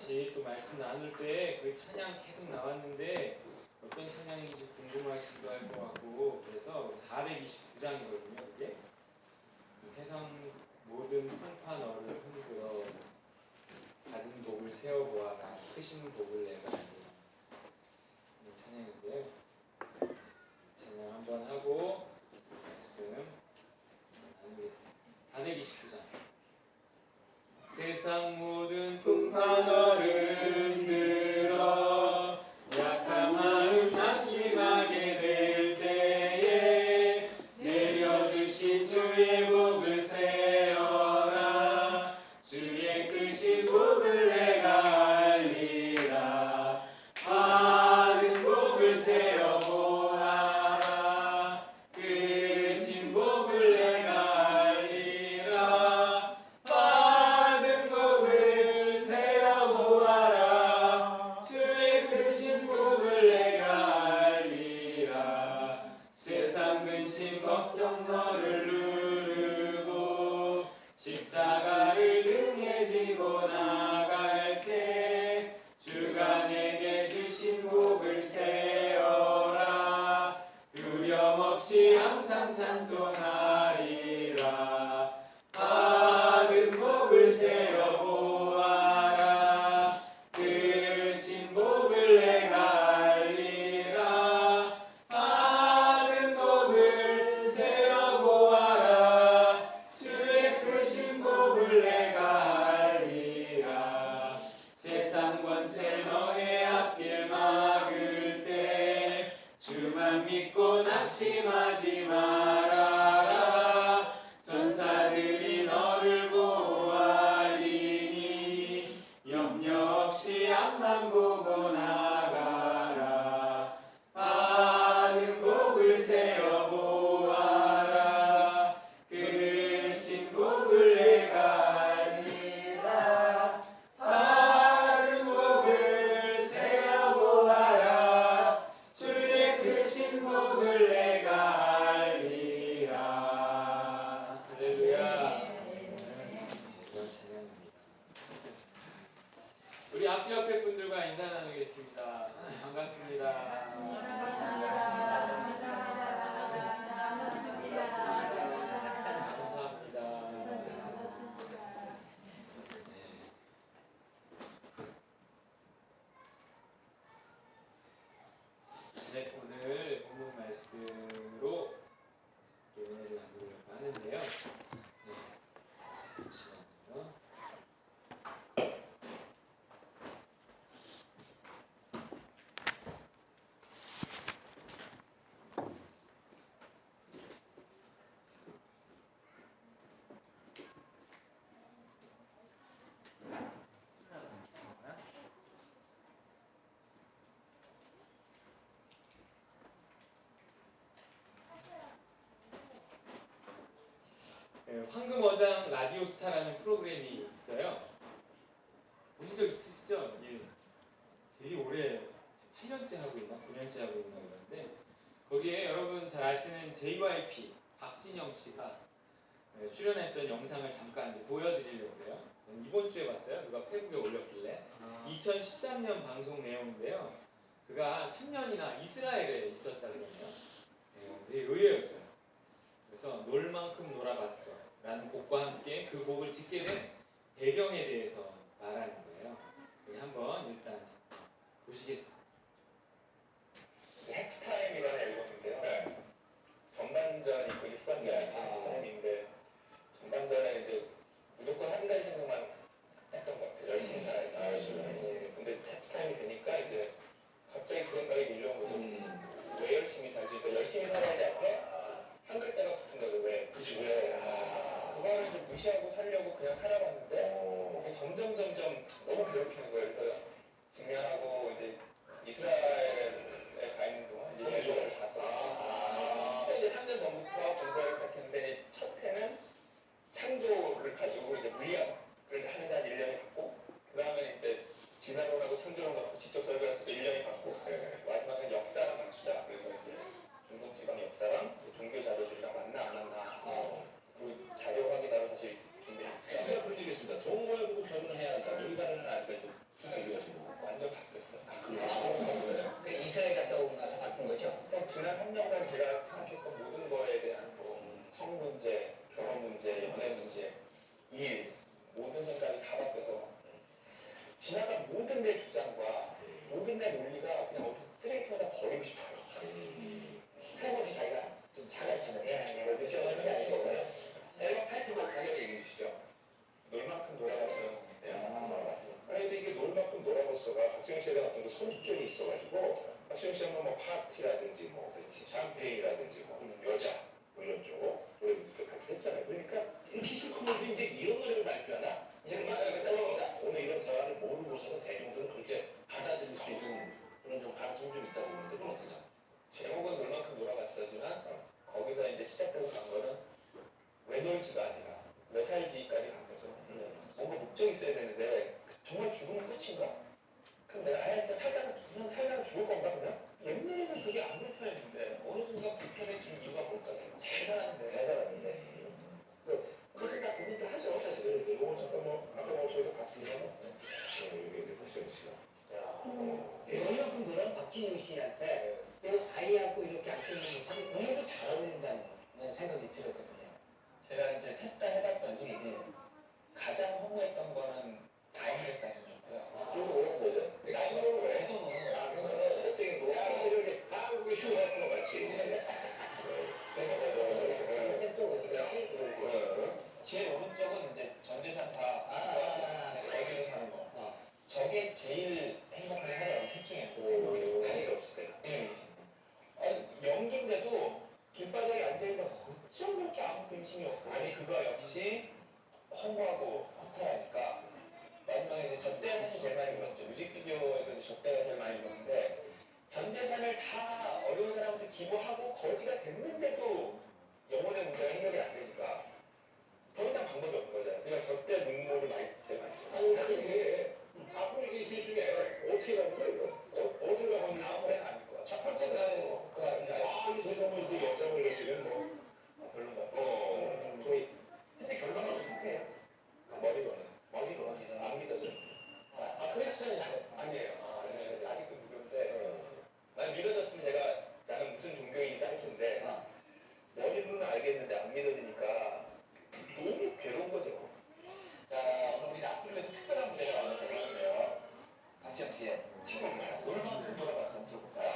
같이 또 말씀 나눌 때 그 찬양 계속 나왔는데 어떤 찬양인지 궁금하시기도 할 것 같고, 그래서 429장이거든요. 그게 세상 모든 풍파 너를 흔들어 받은 복을 세어보아라 크신 복을 내가 이 찬양인데요. 찬양 한번 하고 말씀 나누겠습니다. 429장. 세상 모든 풍파 너를 흔들어 약한 마음 낙심하게 될 때에 내려주신 주의 복을 세어라. 주의 크신 복을 내가 알리라. 받은 복을 세어 보아라. 크신 복을 내가 알리라. 받은 복을 세어 보아라. 주의 크신 복을 내가 알리라. 세상 근심 걱정 너를 누르고 십자가를 등에 지고 나갈 때 주가 내게 주신 복을 세어라. 두려움 없이 항상 찬송하리라. 받은 복을 세어 보아라. 크신 복을 내가 알리라. 받은 복을 세어 보아라. 주의 크신 복을 내가 알리라. 세상 권세 너의 앞길 막을 때 주만 믿고 낙심하지 말아라. 전사들이 너를 보호하리니 염려 없이 앞만 보고 나가라. 받은 복을 세어 보아라. 크신 복을 내가 알리라. 받은 복을 세어 보아라. 주의 크신 복을 내가 알리라. 할렐루야. 이런 찬양입니다. 우리 앞에 분들과 인사 나누겠습니다. 반갑습니다. 감사합니다. 네, 오늘 본문 말씀으로 은혜를 나누려고 하는데요. 잠시만요. 황금어장 라디오스타라는 프로그램이 있어요. 보신 적 있으시죠? 예. 되게 오래 8년째 하고 있나 9년째 하고 있나 그런데 거기에 여러분 잘 아시는 JYP 박진영 씨가 출연했던 영상을 잠깐 이제 보여드리려고 해요. 이번 주에 봤어요. 누가 페북에 올렸길래 2013년 방송 내용인데요. 그가 3년이나 이스라엘에 있었다 그러네요. 되게 의외였어요. 그래서 놀 만큼 놀아봤어 라는 곡과 함께 그 곡을 짓게 된 배경에 대해서 말하는 거예요. 우리 한번 일단 보시겠습니다. 해프타임이라는 앨범인데요. 네. 전반전이 있고 후반전이 해프타임인데 전반전에 이제 무조건 한 가지 생각만 했던 것 같아요. 열심히 살아야지. 근데 해프타임이 되니까 이제 갑자기 그 생각이 밀려온 거죠. 왜 열심히 살지? 그러니까 열심히 살아야지 앞에 한 글자가 붙은 거죠. 왜? 그치, 왜? 그거를 이제 무시하고 살려고 그냥 살아봤는데 이게 점점 너무 괴롭히는 거예요. 그러니까 직면하고 이제 이스라엘에 가 있는 동안 이제 예수를 봤어요. 이제 3년 전부터 공부하기 시작했는데 첫 해는 창조를 가지고 이제 물리학을 하는 한 1년이 갔고 그 다음에 이제 진화론하고 창조론 갖고 지적 설계에서 1년이 갔고 마지막은 역사랑 맞추자. 그래서 이제 중동지방 역사랑 종교 자료들이랑 맞나 안 맞나 그 자료 확인하러 다시 준비했어요. 제가 그런 얘기 했습니다. 동거해보고 결혼을 해야 한다. 여기 가는 아직까지 생각이 지난 3년간 제가 생각했던 모든 거에 대한 성 문제, 결혼 문제, 연애 문제, 일, 모든 생각이 다 봤어서 지나간 모든 내 주장과 모든 내 논리가 그냥 어디서 쓰레기통에다 버리고 싶어요. 할아버지 자기가 좀 작아지는 느껴가는 게 아니고요. 앨범 타이틀곡 한번 얘기해 주시죠. 놀 만큼 놀아봤어요. 놀아봤어. 아니 근데 이게 놀 만큼 놀아봤어가 박수영 씨에 대한 어떤 그 성격이 있어가지고 박수영 씨는 뭐 파티라든지 뭐 그렇지 샴페인이라든지 뭐 여자 뭐 이런 쪽 노래도 이렇게 발표했잖아요. 그러니까 이렇게 실컷 이제 이런 노래를 발표하나? 이제 그만 오늘 이런 대화를 모르고서는 대중들은 그렇게 받아들일 수 있는 그런 좀 가능성이 좀 있다고 보는데 그건 어떻게 생각해요? 제목은 놀 만큼 놀아봤어지만 거기서 이제 시작되고 간 거는 왜 놀지가 아니라 왜 살지까지 간 거죠. 뭔가 목적이 있어야 되는데 정말 죽으면 끝인가? 그럼 내가 그냥 살다가 죽을 건가 그냥? 옛날에는 그게 안 불편했는데 어느 순간 불편해진 이유가 뭘까요? 잘 살았는데. 잘 살았는데 그렇게 다 고민도 하죠 사실은. 이거 잠깐 뭐 아까 뭐 저희도 봤습니다만 이게 박수영 씨가 놀만큼 놀아 박진영 씨한테 그 아이하고 이렇게 안고 있는 모습이 오늘도 잘 어울린다는 생각이 들었거든요. 제가 이제 셋 다 해봤더니 가장 허무했던 거는 다인들 사진이었고요. 그리고 뭐라고 보죠? 나중으로 왜? 해소는 아 그러면은 멋쟁이 뭐 이렇게 한국의 휴 같은 거 같이 그때 또 어디 갔지? 제일 오른쪽은 이제 전재산 다 어디로 사는 거. 저게 제일 행복하게 하더라고요, 셋 중에. 자리가 없을 때 예. 아니, 연기인데도 길바닥에 앉아있는데 어쩜 그렇게 아무 근심이 없고. 아니, 그거 역시 허무하고 허탈하니까. 마지막에 이제 저 때가 사실 제일 많이 입었죠. 뮤직비디오에도 이제 저 때가 제일 많이 입었는데, 전 재산을 다 어려운 사람한테 기부하고 거지가 됐는데도 영혼의 문제가 해결이 안 되니까 더 이상 방법이 없는 거잖아요. 그러니까 저 때 눈물을 많이 제일 많이 아니 썼어요. 그게 앞으로 이게 셋 중에 어떻게 가는 거야 이거? 어디로 가면 다음은 아닐 거야. 첫 번째가 이게 대장은 이제 여자고 이러기는 뭐 별로가. 거의 현재 결과만 상태예요. 머리로는 안 믿어져. 크리스천이 아니에요. 아직도 무교인데 난 믿어졌으면 제가 나는 무슨 종교인이다 할 텐데 머리로는 알겠는데 안 믿어지니까 너무 괴로운 거죠. 자, 오늘 우리 낯설을 위해서 특별한 무대가 왔는데 그러네요. 박지영 씨의 신곡입니다. 놀만큼 돌아봤어. 한번 들어볼까요?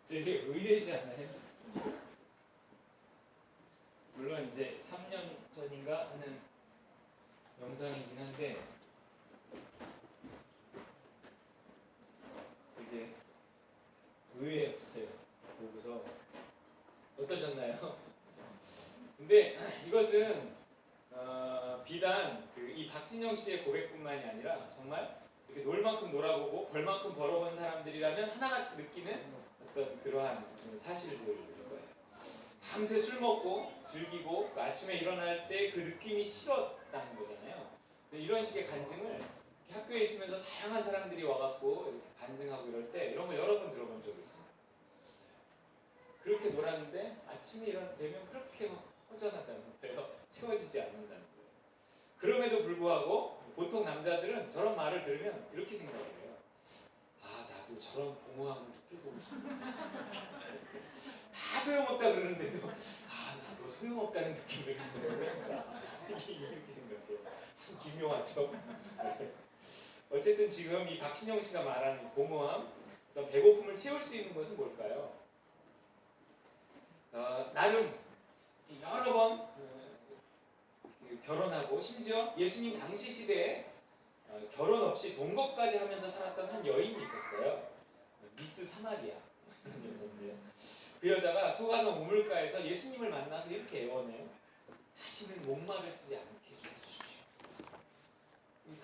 되게 의외지 않아요? 물론 이제 3년 전인가 하는 영상이긴 한데 어떠셨나요? 근데 이것은 비단 이 박진영 씨의 고백뿐만이 아니라 정말 이렇게 놀 만큼 놀아보고 벌 만큼 벌어본 사람들이라면 하나같이 느끼는 어떤 그러한 사실들일 거예요. 밤새 술 먹고 즐기고 아침에 일어날 때 그 느낌이 싫었다는 거잖아요. 이런 식의 간증을 학교에 있으면서 다양한 사람들이 와갖고 이렇게 간증하고 이럴 때 이런 걸 여러 번 들어본 적이 있습니다. 그렇게 놀았는데 아침에 되면 그렇게 허전하다는 거예요. 채워지지 않는다는 거예요. 그럼에도 불구하고 보통 남자들은 저런 말을 들으면 이렇게 생각을 해요. 아, 나도 저런 공허함을 느껴보고 싶다. 다 소용없다 그러는데도 아, 나도 소용없다는 느낌을 가져보고 싶다. 이렇게 생각해요. 참 기묘하죠. 어쨌든 지금 이 박신영 씨가 말하는 공허함, 배고픔을 채울 수 있는 것은 뭘까요? 나름 여러 번 결혼하고 심지어 예수님 당시 시대에 결혼 없이 동거까지 하면서 살았던 한 여인이 있었어요. 미스 사마리아. 그 여자가 소가성 우물가에서 예수님을 만나서 이렇게 애원해요. 다시는 목마르지 않게 좀 해주십시오.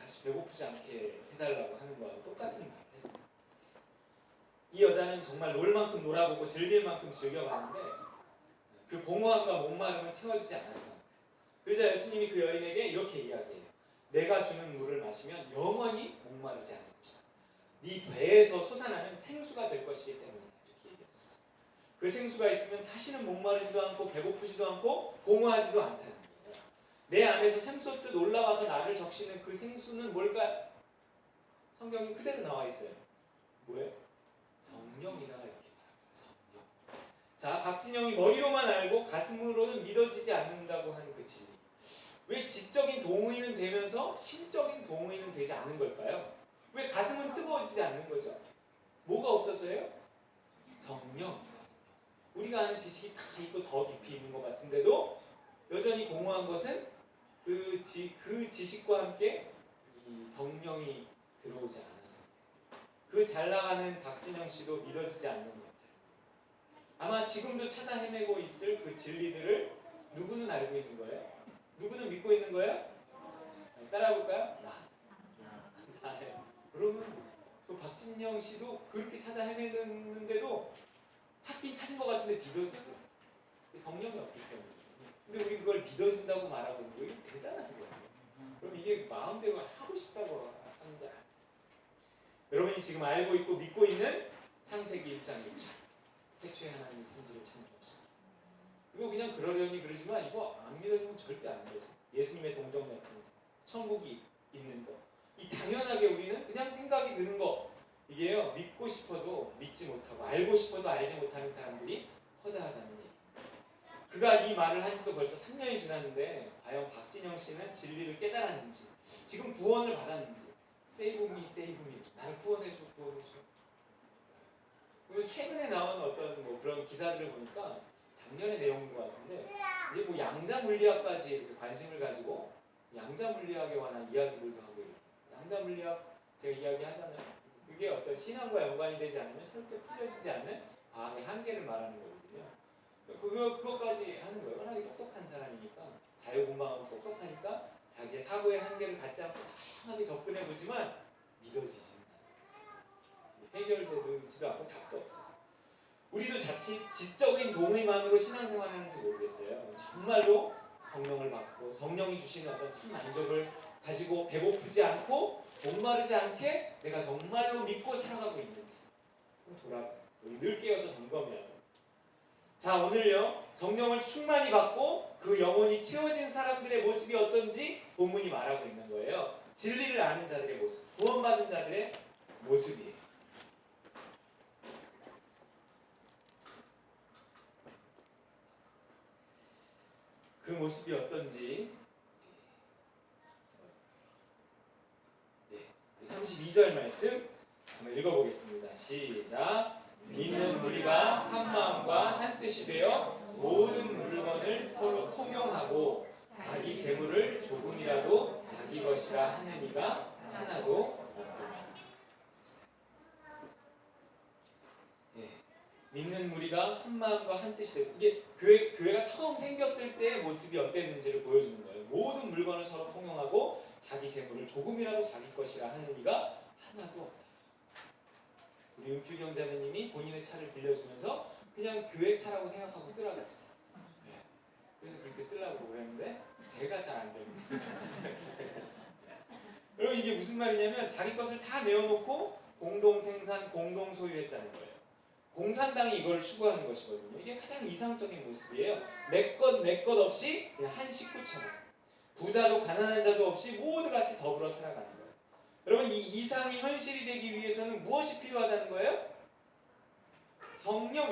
다시 배고프지 않게 해달라고 하는 거하고 똑같은 말을 했어요. 이 여자는 정말 놀 만큼 놀아보고 즐길 만큼 즐겨봤는데 그 공허함과 목마름은 채워지지 않았다. 그러자 예수님이 그 여인에게 이렇게 이야기해요. 내가 주는 물을 마시면 영원히 목마르지 않을 것이다. 네 배에서 솟아나는 생수가 될 것이기 때문이다. 이렇게 얘기했어요. 그 생수가 있으면 다시는 목마르지도 않고 배고프지도 않고 공허하지도 않다는 거예요. 내 안에서 샘솟듯 올라와서 나를 적시는 그 생수는 뭘까요? 성경이 그대로 나와 있어요. 뭐예요? 성령이다. 이렇게 말합니다. 성령. 자, 박진영이 머리로만 알고 가슴으로는 믿어지지 않는다고 하는 그 진리. 왜 지적인 동의는 되면서 심적인 동의는 되지 않는 걸까요? 왜 가슴은 뜨거워지지 않는 거죠? 뭐가 없어서요? 성령. 우리가 아는 지식이 다 있고 더 깊이 있는 것 같은데도 여전히 공허한 것은 그 지식과 함께 이 성령이 들어오지 않아서 그 잘 나가는 박진영 씨도 믿어지지 않는 것 같아요. 아마 지금도 찾아 헤매고 있을 그 진리들을 누구는 알고 있는 거예요? 누구는 믿고 있는 거예요? 따라해볼까요? 나예요. 그러면 그 박진영 씨도 그렇게 찾아 헤매는데도 찾긴 찾은 것 같은데 믿어지지. 성령이 없기 때문에. 근데 우리 그걸 믿어진다고 말하고 있는 거예요. 이게 대단한 거예요. 그럼 이게 마음대로 하고 싶다고 하는 거야. 여러분이 지금 알고 있고 믿고 있는 창세기 1장 6절. 태초에 하나님이 천지를 창조하시다. 이거 그냥 그러려니 그러지만 이거 안 믿어지면 절대 안 되죠. 예수님의 동정 나타나서 천국이 있는 거. 이 당연하게 우리는 그냥 생각이 드는 거. 이게요, 믿고 싶어도 믿지 못하고 알고 싶어도 알지 못하는 사람들이 허다하다는 얘기. 그가 이 말을 한 지도 벌써 3년이 지났는데 과연 박진영 씨는 진리를 깨달았는지, 지금 구원을 받았는지, Save me, save me. 나를 구원해줘, 구원해줘. 그리고 최근에 나온 어떤 뭐 그런 기사들을 보니까 작년의 내용인 것 같은데 이제 뭐 양자 물리학까지 이렇게 관심을 가지고 양자 물리학에 관한 이야기들도 하고 있어요. 양자 물리학 제가 이야기하잖아요. 그게 어떤 신앙과 연관이 되지 않으면 절대 풀려지지 않는 과학의 한계를 말하는 거거든요. 그것까지 하는 거예요. 워낙에 똑똑한 사람이니까 자유분방하고 똑똑하니까 자기의 사고의 한계를 갖지 않고 다양하게 접근해 보지만 믿어지지 않아요. 해결되지도 않고 답도 없어요. 우리도 자칫 지적인 동의만으로 신앙생활을 하는지 모르겠어요. 정말로 성령을 받고 성령이 주시는 어떤 참 만족을 가지고 배고프지 않고 목마르지 않게 내가 정말로 믿고 살아가고 있는지 돌아봐요. 늘 깨어서 점검해야 돼요. 자, 오늘요 성령을 충만히 받고 그 영혼이 채워진 사람들의 모습이 어떤지 본문이 말하고 있는 거예요. 진리를 아는 자들의 모습, 구원받은 자들의 모습이에요. 그 모습이 어떤지 32절 말씀 한번 읽어보겠습니다. 시작. 믿는 우리가 한 마음과 한 뜻이 되어 모든 물건을 서로 통용하고 자기 재물을 조금이라도 자기 것이라 하는 이가 하나도 없더라. 믿는 무리가 한 마음과 한 뜻이 되고 이게 교회가 처음 생겼을 때의 모습이 어땠는지를 보여주는 거예요. 모든 물건을 서로 통용하고 자기 재물을 조금이라도 자기 것이라 하는 이가 하나도 없다. 우리 은필 경자매님이 본인의 차를 빌려주면서 그냥 교회 차라고 생각하고 쓰라고 했어요. 네. 그래서 그렇게 쓰려고 그랬는데 제가 잘 안 되는 거죠. 여러분 이게 무슨 말이냐면 자기 것을 다 내어놓고 공동 생산, 공동 소유했다는 거예요. 공산당이 이걸 추구하는 것이거든요. 이게 가장 이상적인 모습이에요. 내 것 없이 그냥 한 식구처럼 부자도 가난한 자도 없이 모두 같이 더불어 살아가는 거예요. 여러분 이 이상이 현실이 되기 위해서는 무엇이 필요하다는 거예요? 성령.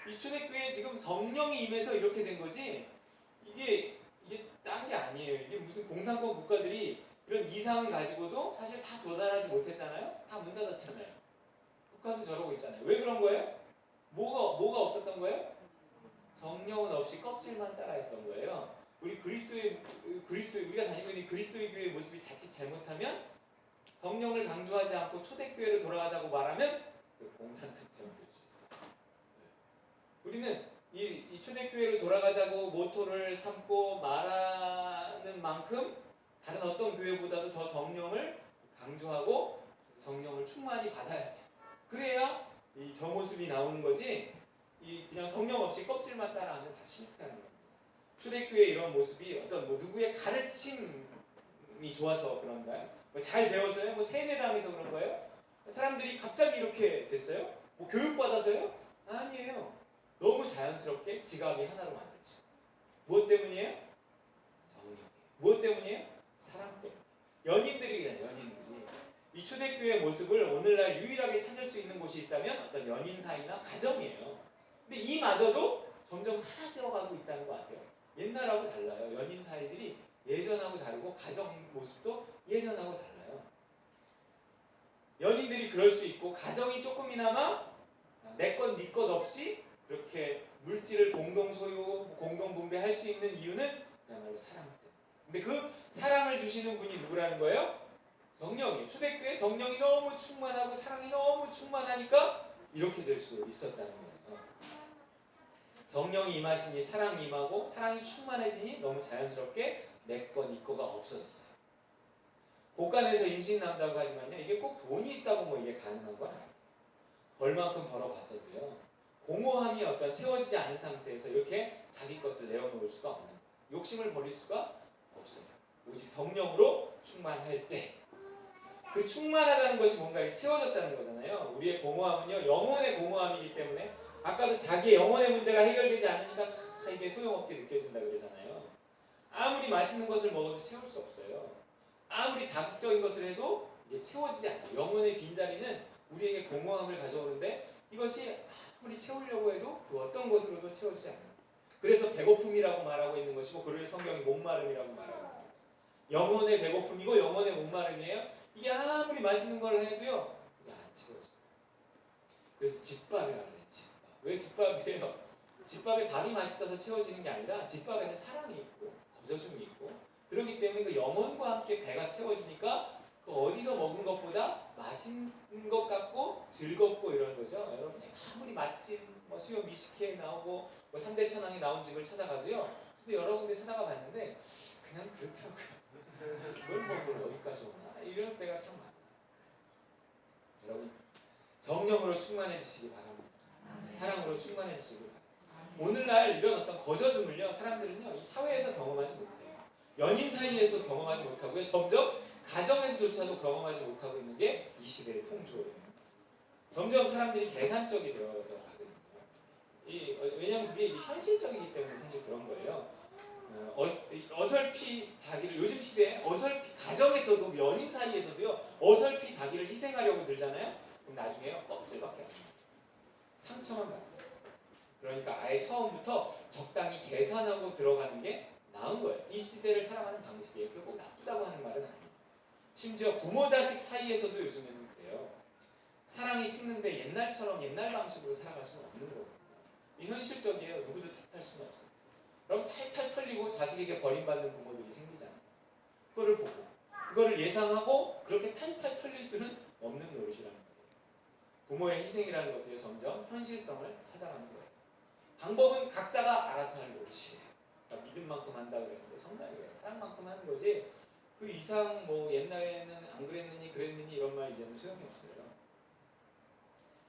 이 초대교회에 지금 성령이 임해서 이렇게 된 거지 이게 딴 게 아니에요. 이게 무슨 공산권 국가들이 이런 이상을 가지고도 사실 다 도달하지 못했잖아요. 다 문 닫았잖아요. 북한도 저러고 있잖아요. 왜 그런 거예요? 뭐가 없었던 거예요? 성령은 없이 껍질만 따라했던 거예요. 우리가 다니고 있는 그리스도의 교회의 모습이 자칫 잘못하면 성령을 강조하지 않고 초대교회로 돌아가자고 말하면 그 공산 특징을 들 수 있어요. 우리는 이 초대교회로 돌아가자고 모토를 삼고 말하는 만큼 다른 어떤 교회보다도 더 성령을 강조하고 성령을 충만히 받아야 돼. 그래야 저 모습이 나오는 거지. 그냥 성령 없이 껍질만 따라하면 다 실패하는 겁니다. 초대교회 이런 모습이 어떤 누구의 가르침이 좋아서 그런가요? 잘 배워서요? 세뇌당해서 그런 거예요? 사람들이 갑자기 이렇게 됐어요? 교육받아서요? 아니에요. 너무 자연스럽게 지갑이 하나로 만들죠. 무엇 때문이에요? 성령. 무엇 때문이에요? 사랑 때문에. 연인들이 이 초대교회의 모습을 오늘날 유일하게 찾을 수 있는 곳이 있다면 어떤 연인 사이나 가정이에요. 근데 이마저도 점점 사라져가고 있다는 거 아세요? 옛날하고 달라요. 연인 사이들이 예전하고 다르고 가정 모습도 예전하고 달라요. 연인들이 그럴 수 있고 가정이 조금이나마 내 것, 네 것 없이 그렇게 물질을 공동 소유, 공동 분배할 수 있는 이유는 그야말로 사랑 때문에. 근데 그 사랑을 주시는 분이 누구라는 거예요? 성령이에요. 초대교회 성령이 너무 충만하고 사랑이 너무 충만하니까 이렇게 될 수 있었다는 거예요. 성령이 임하시니 사랑이 임하고 사랑이 충만해지니 너무 자연스럽게 내 거, 네 거가 없어졌어요. 곳간에서 인신난다고 하지만요. 이게 꼭 돈이 있다고 이게 가능한 건 아니에요. 벌만큼 벌어봤어도요. 공허함이 어떤 채워지지 않은 상태에서 이렇게 자기 것을 내어놓을 수가 없는 거예요. 욕심을 버릴 수가 없어요. 오직 성령으로 충만할 때 그 충만하다는 것이 뭔가 채워졌다는 거잖아요. 우리의 공허함은요. 영혼의 공허함이기 때문에 아까도 자기의 영혼의 문제가 해결되지 않으니까 다 이게 소용없게 느껴진다 그러잖아요. 아무리 맛있는 것을 먹어도 채울 수 없어요. 아무리 자극적인 것을 해도 이게 채워지지 않아요. 영혼의 빈자리는 우리에게 공허함을 가져오는데 이것이 아무리 채우려고 해도 그 어떤 것으로도 채워지지 않아요. 그래서 배고픔이라고 말하고 있는 것이고 그를 성경이 목마름이라고 말하고 있어요. 영혼의 배고픔이고 영혼의 목마름이에요. 이게 아무리 맛있는 걸 해도요. 이게 안 채워져요. 그래서 집밥이라고 해요. 집밥. 왜 집밥이에요? 집밥에 밥이 맛있어서 채워지는 게 아니라 집밥에는 사랑이 있고 거저줌이 있고 그렇기 때문에 그 영혼과 함께 배가 채워지니까 그 어디서 먹은 것보다 맛있는 것 같고 즐겁고 이런 거죠. 여러분이 아무리 맛집 수요 미식회에 나오고 3대 천왕에 나온 집을 찾아가도요. 근데 여러 군데 찾아가 봤는데 그냥 그렇더라고요. 그걸 먹으러 어디까지 오나 이런 때가 참 많아요. 여러분 정령으로 충만해지시기 바랍니다. 사랑으로 충만해지시기 바랍니다. 오늘날 이런 어떤 거저줌을요. 사람들은요. 이 사회에서 경험하지 못해요. 연인 사이에서 경험하지 못하고요. 점점 가정에서조차도 경험하지 못하고 있는 게 이 시대의 풍조예요. 점점 사람들이 계산적이 되어져 가거든요. 왜냐하면 그게 현실적이기 때문에 사실 그런 거예요. 어설피 자기를 요즘 시대에 어설피 가정에서도 연인 사이에서도요. 어설피 자기를 희생하려고 들잖아요. 그럼 나중에요. 껍질밖에 안 돼요. 상처만 받아요. 그러니까 아예 처음부터 적당히 계산하고 들어가는 게 나은 거예요. 이 시대를 살아가는 방식이에요. 그게 꼭 나쁘다고 하는 말은 아니에요. 심지어 부모 자식 사이에서도 요즘에는 그래요. 사랑이 식는데 옛날처럼 옛날 방식으로 살아갈 수는 없는 거거든요. 이 현실적이에요. 누구도 탓할 수는 없어요. 그럼 탈탈 털리고 자식에게 버림받는 부모들이 생기잖아요. 그거를 보고 그거를 예상하고 그렇게 탈탈 털릴 수는 없는 노릇이라는 거예요. 부모의 희생이라는 것들이 점점 현실성을 찾아가는 거예요. 방법은 각자가 알아서 하는 것이에요. 그러니까 믿음 만큼 한다 그랬는데 정말 그래요. 사랑만큼 하는 거지 그 이상 뭐 옛날에는 안 그랬느니 그랬느니 이런 말 이제는 소용이 없어요.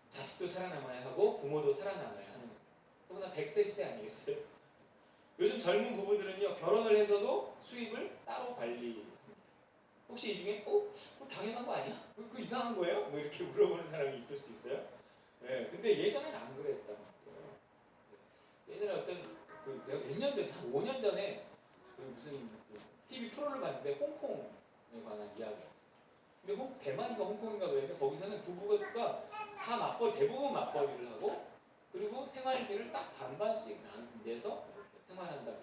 자식도 살아남아야 하고 부모도 살아남아야 하는 거예요. 더구나 100세 시대 아니겠어요? 요즘 젊은 부부들은요 결혼을 해서도 수입을 따로 관리합니다. 혹시 이 중에 그거 당연한 거 아니야? 그거 이상한 거예요? 뭐 이렇게 물어보는 사람이 있을 수 있어요. 네, 근데 예전에는 안 그랬단 말이에요. 예전에 어떤 내가 몇 년 전에 한 5년 전에 무슨 TV 프로를 봤는데 홍콩에 관한 이야기였어요. 근데 대만인가 홍콩인가 그랬는데 거기서는 부부가 다 대부분 맞벌이를 하고 그리고 생활비를 딱 반반씩 내서 이렇게 생활한다고.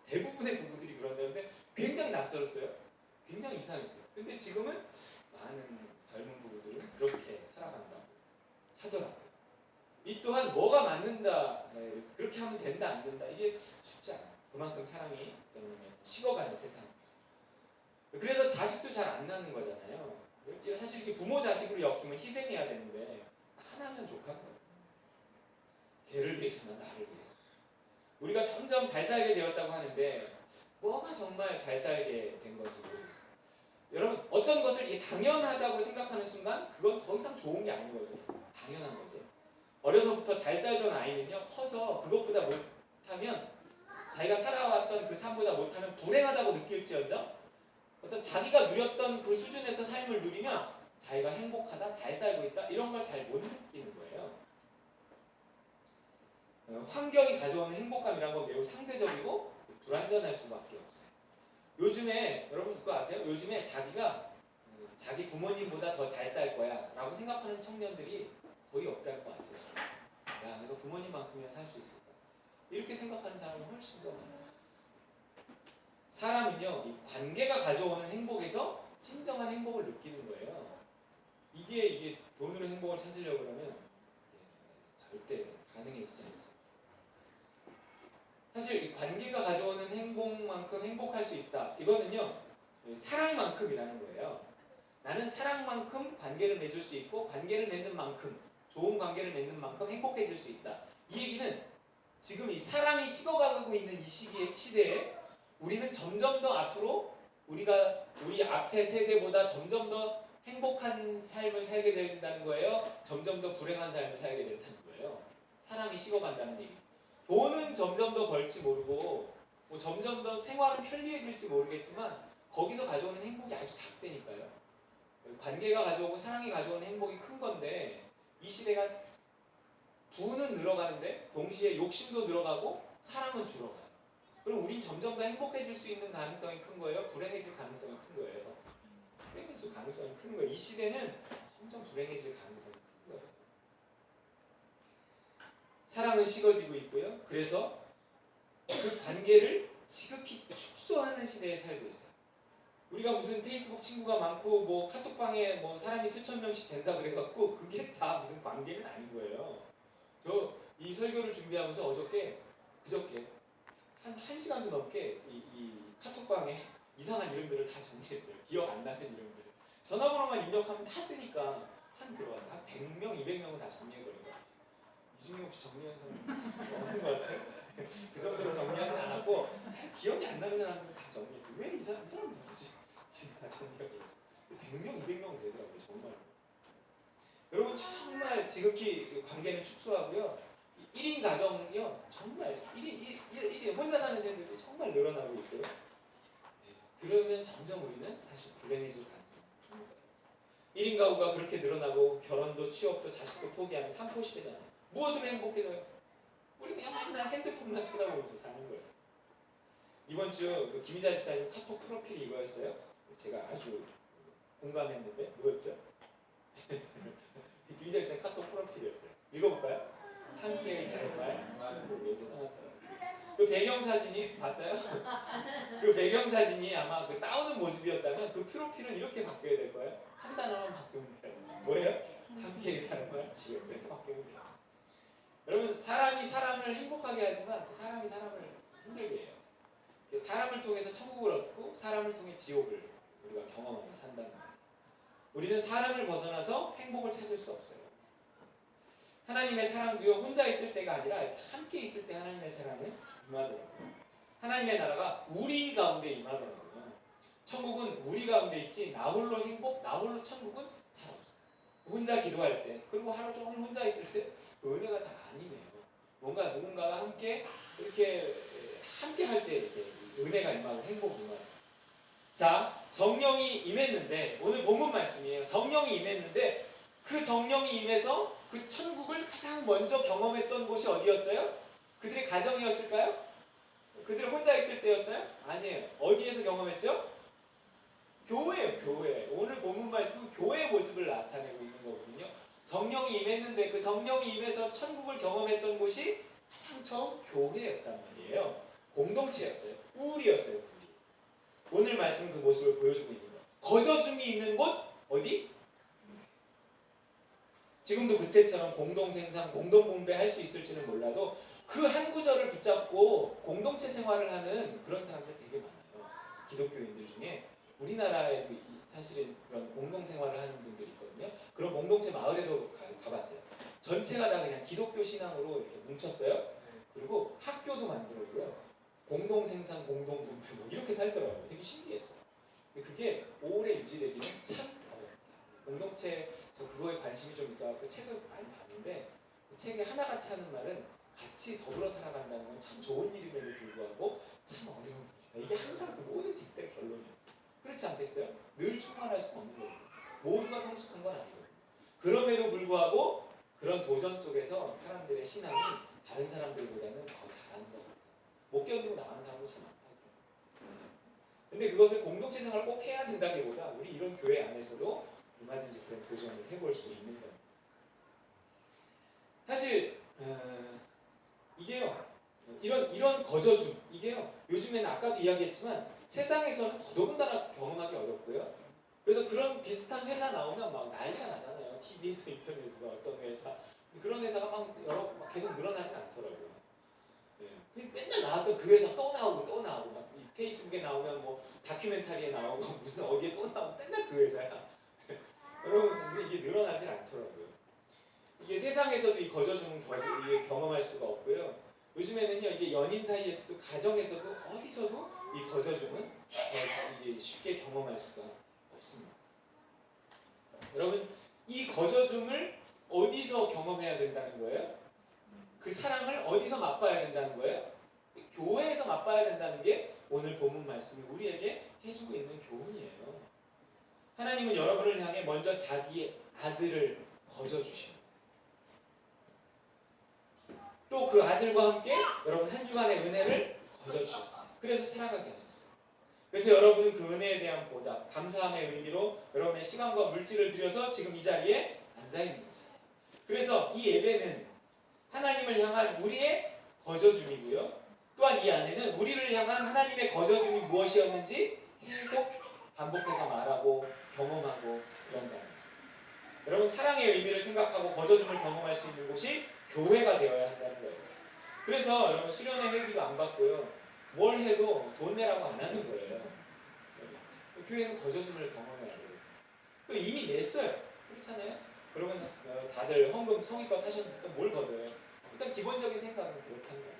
대부분의 부부들이 그런다는데 굉장히 낯설었어요. 굉장히 이상했어요. 근데 지금은 많은 젊은 부부들은 그렇게 살아간다고 하더라고요. 이 또한 뭐가 맞는다, 그렇게 하면 된다, 안 된다, 이게 쉽지 않아요. 그만큼 사랑이 식어가는 세상. 그래서 자식도 잘 안 낳는 거잖아요. 사실 이렇게 부모 자식으로 엮이면 희생해야 되는데 하나면 족한 거예요. 걔를 위해서나 나를 위해서. 우리가 점점 잘 살게 되었다고 하는데 뭐가 정말 잘 살게 된 건지 모르겠어요. 여러분 어떤 것을 이게 당연하다고 생각하는 순간 그건 더 이상 좋은 게 아니거든요. 당연한 거지. 어려서부터 잘 살던 아이는요 커서 그것보다 못하면 자기가 살아왔던 그 삶보다 못하면 불행하다고 느낄지언정 어떤 자기가 누렸던 그 수준에서 삶을 누리면 자기가 행복하다, 잘 살고 있다 이런 걸 잘 못 느끼는 거예요. 환경이 가져오는 행복감이란 건 매우 상대적이고 불완전할 수밖에 없어요. 요즘에 여러분 그거 아세요? 요즘에 자기가 자기 부모님보다 더 잘 살 거야 라고 생각하는 청년들이 거의 없다는 거 아세요? 야 내가 부모님만큼이나 살 수 있을까? 이렇게 생각하는 사람은 훨씬 더 많아요. 사람은요 이 관계가 가져오는 행복에서 진정한 행복을 느끼는 거예요. 이게 돈으로 행복을 찾으려고 그러면 절대 가능해지지 않습니다. 사실 이 관계가 가져오는 행복만큼 행복할 수 있다. 이거는요 사랑만큼이라는 거예요. 나는 사랑만큼 관계를 맺을 수 있고 관계를 맺는 만큼 좋은 관계를 맺는 만큼 행복해질 수 있다. 이 얘기는 지금 이 사랑이 식어가고 있는 이 시대에 우리는 점점 더 앞으로 우리 앞에 세대보다 점점 더 행복한 삶을 살게 된다는 거예요. 점점 더 불행한 삶을 살게 된다는 거예요. 사랑이 식어간다는 얘기. 돈은 점점 더 벌지 모르고 뭐 점점 더 생활은 편리해질지 모르겠지만 거기서 가져오는 행복이 아주 작다니까요. 관계가 가져오고 사랑이 가져오는 행복이 큰 건데 이 시대가 부는 늘어가는데 동시에 욕심도 늘어가고 사랑은 줄어가요. 그럼 우린 점점 더 행복해질 수 있는 가능성이 큰 거예요? 불행해질 가능성이 큰 거예요? 불행해질 가능성이 큰 거예요. 이 시대는 점점 불행해질 가능성이 큰 거예요. 사랑은 식어지고 있고요. 그래서 그 관계를 지극히 축소하는 시대에 살고 있어요. 우리가 무슨 페이스북 친구가 많고 뭐 카톡방에 뭐 사람이 수천 명씩 된다 그래갖고 그게 다 무슨 관계는 아닌 거예요. 저 이 설교를 준비하면서 그저께 한 시간도 넘게 이 카톡방에 이상한 이름들을 다 정리했어요. 기억 안 나는 이름들. 전화번호만 입력하면 다 뜨니까 들어와서 한 100명, 200명은 다 정리해버린 것 같아요. 이 중에 혹시 정리한 사람 없는 것 같아요? 그 정도로 정리하지 않았고 잘 기억이 안 나는 사람들은 다 정리했어요. 왜 이 사람 누구지? 다 정리가 되었어요. 100명, 200명은 되더라고요. 정말. 여러분 정말 지극히 관계는 축소하고요. 1인 가정이요. 정말 1인 혼자 사는 세대들이 정말 늘어나고 있고요. 그러면 점점 우리는 사실 불행해질 가능성이 큰 거예요. 1인 가구가 그렇게 늘어나고 결혼도 취업도 자식도 포기하는 삼포 시대잖아요. 무엇으로 행복해져요? 우리 그냥 맨날 핸드폰만 쳐다보면서 사는 거예요. 이번 주 김희자 집사님 카톡 프로필이 이거였어요. 제가 아주 공감했는데 뭐였죠? 김희자 집사님 카톡 프로필이었어요. 읽어볼까요? 함께 다른 말 이렇게 써놨더라고요. 그 배경사진이 봤어요? 그 배경사진이 아마 그 싸우는 모습이었다면 그 프로필은 이렇게 바뀌어야 될 거예요. 한 단어만 바꾸면 돼요. 뭐예요? 함께 다른 말 지금 이렇게 바뀌면 돼요. 여러분 사람이 사람을 행복하게 하지만 그 사람이 사람을 힘들게 해요. 사람을 통해서 천국을 얻고 사람을 통해 지옥을 우리가 경험하며 산다는 거예요. 우리는 사람을 벗어나서 행복을 찾을 수 없어요. 하나님의 사랑도요 혼자 있을 때가 아니라 이렇게 함께 있을 때 하나님의 사랑은 임하더라고요. 하나님의 나라가 우리 가운데 임하더라고요. 천국은 우리 가운데 있지 나 홀로 행복, 나 홀로 천국은 잘 없어요. 혼자 기도할 때 그리고 하루 종일 혼자 있을 때 은혜가 잘 안 임해요. 뭔가 누군가와 함께 이렇게 함께 할 때 이렇게 은혜가 임하고 행복이 임하고. 자, 성령이 임했는데 오늘 본문 말씀이에요. 성령이 임했는데 그 성령이 임해서 그 천국을 가장 먼저 경험했던 곳이 어디였어요? 그들의 가정이었을까요? 그들이 혼자 있을 때였어요? 아니에요. 어디에서 경험했죠? 교회예요, 교회. 오늘 본문 말씀은 교회의 모습을 나타내고 있는 거거든요. 성령이 임했는데 그 성령이 임해서 천국을 경험했던 곳이 가장 처음 교회였단 말이에요. 공동체였어요. 우리였어요. 우리. 오늘 말씀 그 모습을 보여주고 있는 거예요. 거저줌이 있는 곳 어디? 지금도 그때처럼 공동생산, 공동공배할 수 있을지는 몰라도 그 한 구절을 붙잡고 공동체 생활을 하는 그런 사람들 되게 많아요. 기독교인들 중에 우리나라에도 사실은 그런 공동생활을 하는 분들이 있거든요. 그런 공동체 마을에도 가봤어요. 전체가 다 그냥 기독교 신앙으로 이렇게 뭉쳤어요. 그리고 학교도 만들었고요. 공동생산, 공동분배 뭐 이렇게 살더라고요. 되게 신기했어요. 근데 그게 오래 유지되기는 참 어렵다. 공동체에서 그거에 관심이 좀 있어서 책을 많이 봤는데 그 책에 하나같이 하는 말은 같이 더불어 살아간다는 건 참 좋은 일임에도 불구하고 참 어려운 일이다. 이게 항상 그 모든 책들의 결론이었어요. 그렇지 않겠어요? 늘 충만할 수는 없는 거거든요. 모두가 성숙한 건 아니거든요. 그럼에도 불구하고 그런 도전 속에서 사람들의 신앙이 다른 사람들보다는 더 잘하는 것 같아요. 못 견디고 나가는 사람도 참 많다고요. 근데 그것을 공동체 생활을 꼭 해야 된다기보다 우리 이런 교회 안에서도 얼마든지 그런 도전을 해볼 수 있는 겁니다. 사실 이게요, 이런 거저줌, 이게요, 요즘에는 아까도 이야기했지만 세상에서는 더더군다나 경험하기 어렵고요. 그래서 그런 비슷한 회사 나오면 막 난리가 나잖아요. TV에서, 인터넷에서 어떤 회사, 그런 회사가 막 계속 늘어나진 않더라고요. 네. 맨날 나왔던 그 회사 또 나오고 막 페이스북에 나오면 뭐 다큐멘터리에 나오고 무슨 어디에 또 나오고 맨날 그 회사야. 여러분, 근데 이게 늘어나질 않더라고요. 이게 세상에서도 이 거저줌은 경험할 수가 없고요. 요즘에는요, 이게 연인 사이에서도 가정에서도 어디서도 이 거저줌은 이게 쉽게 경험할 수가 없습니다. 여러분, 이 거저줌을 어디서 경험해야 된다는 거예요? 그 사랑을 어디서 맛봐야 된다는 거예요? 교회에서 맛봐야 된다는 게 오늘 본문 말씀이 우리에게 해주고 있는 교훈이에요. 하나님은 여러분을 향해 먼저 자기의 아들을 거저주십니다. 또 그 아들과 함께 여러분 한 주간의 은혜를 거저주셨어요. 그래서 살아가게 하셨어요. 그래서 여러분은 그 은혜에 대한 보답, 감사함의 의미로 여러분의 시간과 물질을 들여서 지금 이 자리에 앉아있는 거잖아요. 그래서 이 예배는 하나님을 향한 우리의 거저줌이고요. 또한 이 안에는 우리를 향한 하나님의 거저줌이 무엇이었는지 계속 반복해서 말하고 경험하고 그런다. 여러분, 사랑의 의미를 생각하고 거저줌을 경험할 수 있는 곳이 교회가 되어야 한다는 거예요. 그래서 여러분, 수련회 회비도 안 받고요. 뭘 해도 돈 내라고 안 하는 거예요. 교회는 거저줌을 경험해야 돼요. 이미 냈어요. 그렇잖아요? 그러면 다들 헌금 성의껏 하셨는데 뭘 걷어요? 일단 기본적인 생각은 그렇다는 거예요.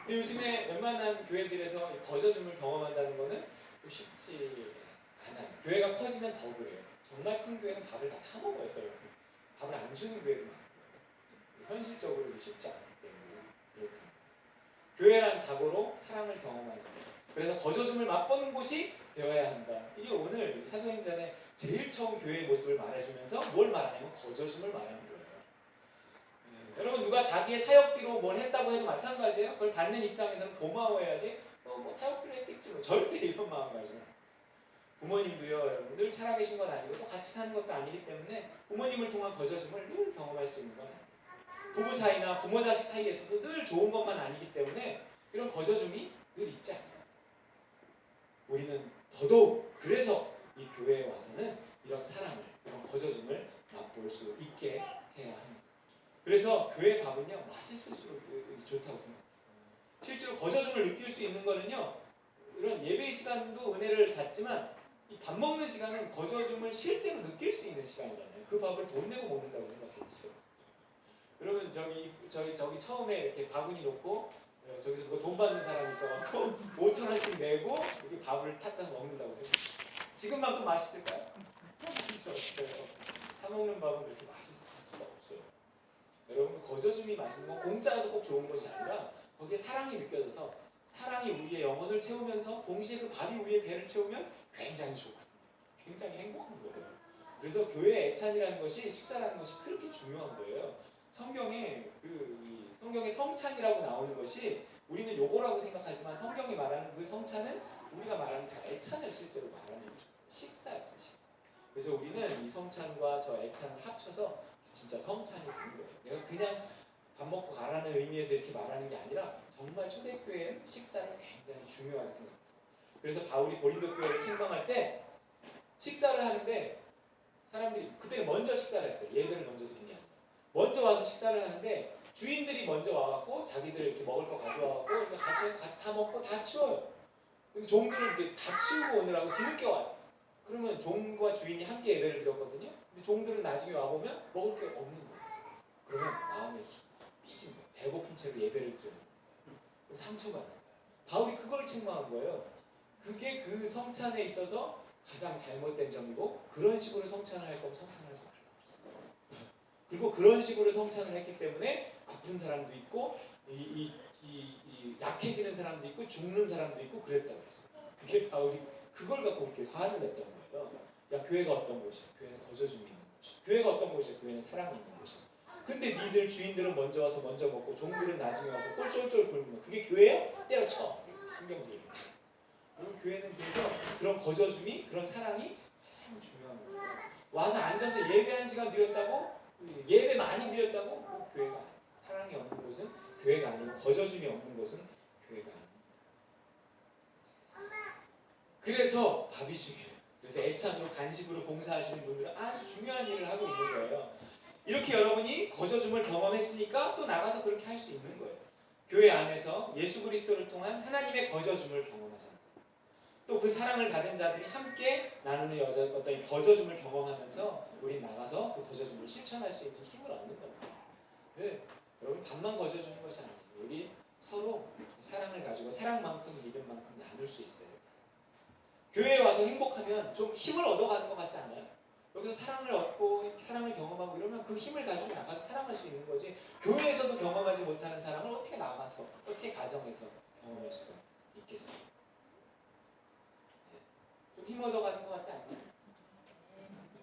근데 요즘에 웬만한 교회들에서 거저줌을 경험한다는 거는 쉽지 않아요. 교회가 커지면 더 그래요. 정말 큰 교회는 밥을 다 사먹어요. 밥을 안 주는 교회도 많고요. 현실적으로 쉽지 않기 때문에 그렇다. 교회란 자고로 사랑을 경험하는 거예요. 그래서 거저줌을 맛보는 곳이 되어야 한다. 이게 오늘 사도행전의 제일 처음 교회의 모습을 말해주면서 뭘 말하냐면 거저줌을 말하는 거예요. 여러분, 누가 자기의 사역비로 뭘 했다고 해도 마찬가지예요. 그걸 받는 입장에서는 고마워해야지 뭐 사역비로 했겠지 뭐 절대 이런 마음가짐. 부모님도요, 여러분 늘 살아계신 건 아니고 또 같이 사는 것도 아니기 때문에 부모님을 통한 거저줌을 늘 경험할 수 있는 건 아니에요. 부부 사이나 부모 자식 사이에서도 늘 좋은 것만 아니기 때문에 이런 거저줌이 늘 있지 않아요. 우리는 더더욱 그래서 이 교회에 와서는 이런 사랑을, 이런 거저줌을 맛볼 수 있게 해야 합니다. 그래서 교회 밥은요, 맛있을수록 좋다고 생각해요. 실제로 거저줌을 느낄 수 있는 거는요, 이런 예배 시간도 은혜를 받지만 이 밥 먹는 시간은 거저줌을 실제로 느낄 수 있는 시간이잖아요. 그 밥을 돈 내고 먹는다고 생각해 보세요. 그러면 저기 처음에 이렇게 바구니 놓고 저기서 누가 돈 받는 사람이 있어갖고 5,000원씩 내고 이렇게 밥을 탔다 먹는다고 해요. 지금만큼 맛있을까요? 사 먹는 밥은 그렇게 맛있을 수가 없어요. 여러분 거저줌이 맛있는 건 공짜라서 꼭 좋은 것이 아니라 거기에 사랑이 느껴져서 사랑이 우리의 영혼을 채우면서 동시에 그 밥이 우리의 배를 채우면 굉장히 좋거든요. 굉장히 행복한 거예요. 그래서 교회 애찬이라는 것이 식사라는 것이 그렇게 중요한 거예요. 성경에 성경에 성찬이라고 나오는 것이 우리는 요거라고 생각하지만 성경이 말하는 그 성찬은 우리가 말하는 저 애찬을 실제로 말하는 것이었어요. 식사였어요, 식사. 그래서 우리는 이 성찬과 저 애찬을 합쳐서 진짜 성찬이 되는 거예요. 내가 그냥 밥 먹고 가라는 의미에서 이렇게 말하는 게 아니라 정말 초대교회는 식사를 굉장히 중요하게 생각했어요. 그래서 바울이 고린도 교회를 책망할 때 식사를 하는데 사람들이 그때는 먼저 식사를 했어요. 예배를 먼저 드린 게 아니라 먼저 와서 식사를 하는데 주인들이 먼저 와갖고 자기들 이렇게 먹을 거 가져와갖고 이렇게 같이 다 먹고 다 치워요. 근데 종들은 이렇게 다 치우고 오느라고 뒤늦게 와요. 그러면 종과 주인이 함께 예배를 드렸거든요. 근데 종들은 나중에 와보면 먹을 게 없는 거예요. 그러면 마음에 삐진 거예요. 배고픈 채로 예배를 드려요. 그럼 상처받는 거예요. 바울이 그걸 책망한 거예요. 그게 그 성찬에 있어서 가장 잘못된 점이고 그런 식으로 성찬을 할 거면 성찬을 하지 말라고 했어요. 그리고 그런 식으로 성찬을 했기 때문에 아픈 사람도 있고 약해지는 사람도 있고 죽는 사람도 있고 그랬다고 했어요. 그게 바울이 그걸 갖고 그렇게 화를 냈던 거예요. 야 교회가 어떤 곳이야? 교회는 거저줌이 있는 곳이야. 교회가 어떤 곳이야? 교회는 사랑이 있는 곳이야. 근데 니들 주인들은 먼저 와서 먼저 먹고 종들은 나중에 와서 꼴쫄쫄 굶으면 그게 교회야? 때려쳐! 신경질. 그럼 교회는 그래서 그런 거저줌이 그런 사랑이 가장 중요한 거예요. 와서 앉아서 예배 1시간 드렸다고 예배 많이 드렸다고 그 교회가 사랑이 없는 곳은 교회가 아니고 거저줌이 없는 곳은 교회가 아닙니다. 그래서 밥이 중요해요. 그래서 애찬으로 간식으로 봉사하시는 분들은 아주 중요한 일을 하고 있는 거예요. 이렇게 여러분이 거저줌을 경험했으니까 또 나가서 그렇게 할 수 있는 거예요. 교회 안에서 예수 그리스도를 통한 하나님의 거저줌을 경험하잖아요. 또 그 사랑을 받은 자들이 함께 나누는 어떤 거저줌을 경험하면서 우린 나가서 그 거저줌을 실천할 수 있는 힘을 얻는 겁니다. 네, 여러분 밥만 거저주는 것이 아니에요. 우리 서로 사랑을 가지고 사랑만큼 믿음만큼 나눌 수 있어요. 교회에 와서 행복하면 좀 힘을 얻어가는 것 같지 않아요? 여기서 사랑을 얻고 사랑을 경험하고 이러면 그 힘을 가지고 나가서 사랑할 수 있는 거지 교회에서도 경험하지 못하는 사랑을 어떻게 나가서 어떻게 가정에서 경험할 수가 있겠어요? 좀 힘 얻어가는 것 같지 않나요?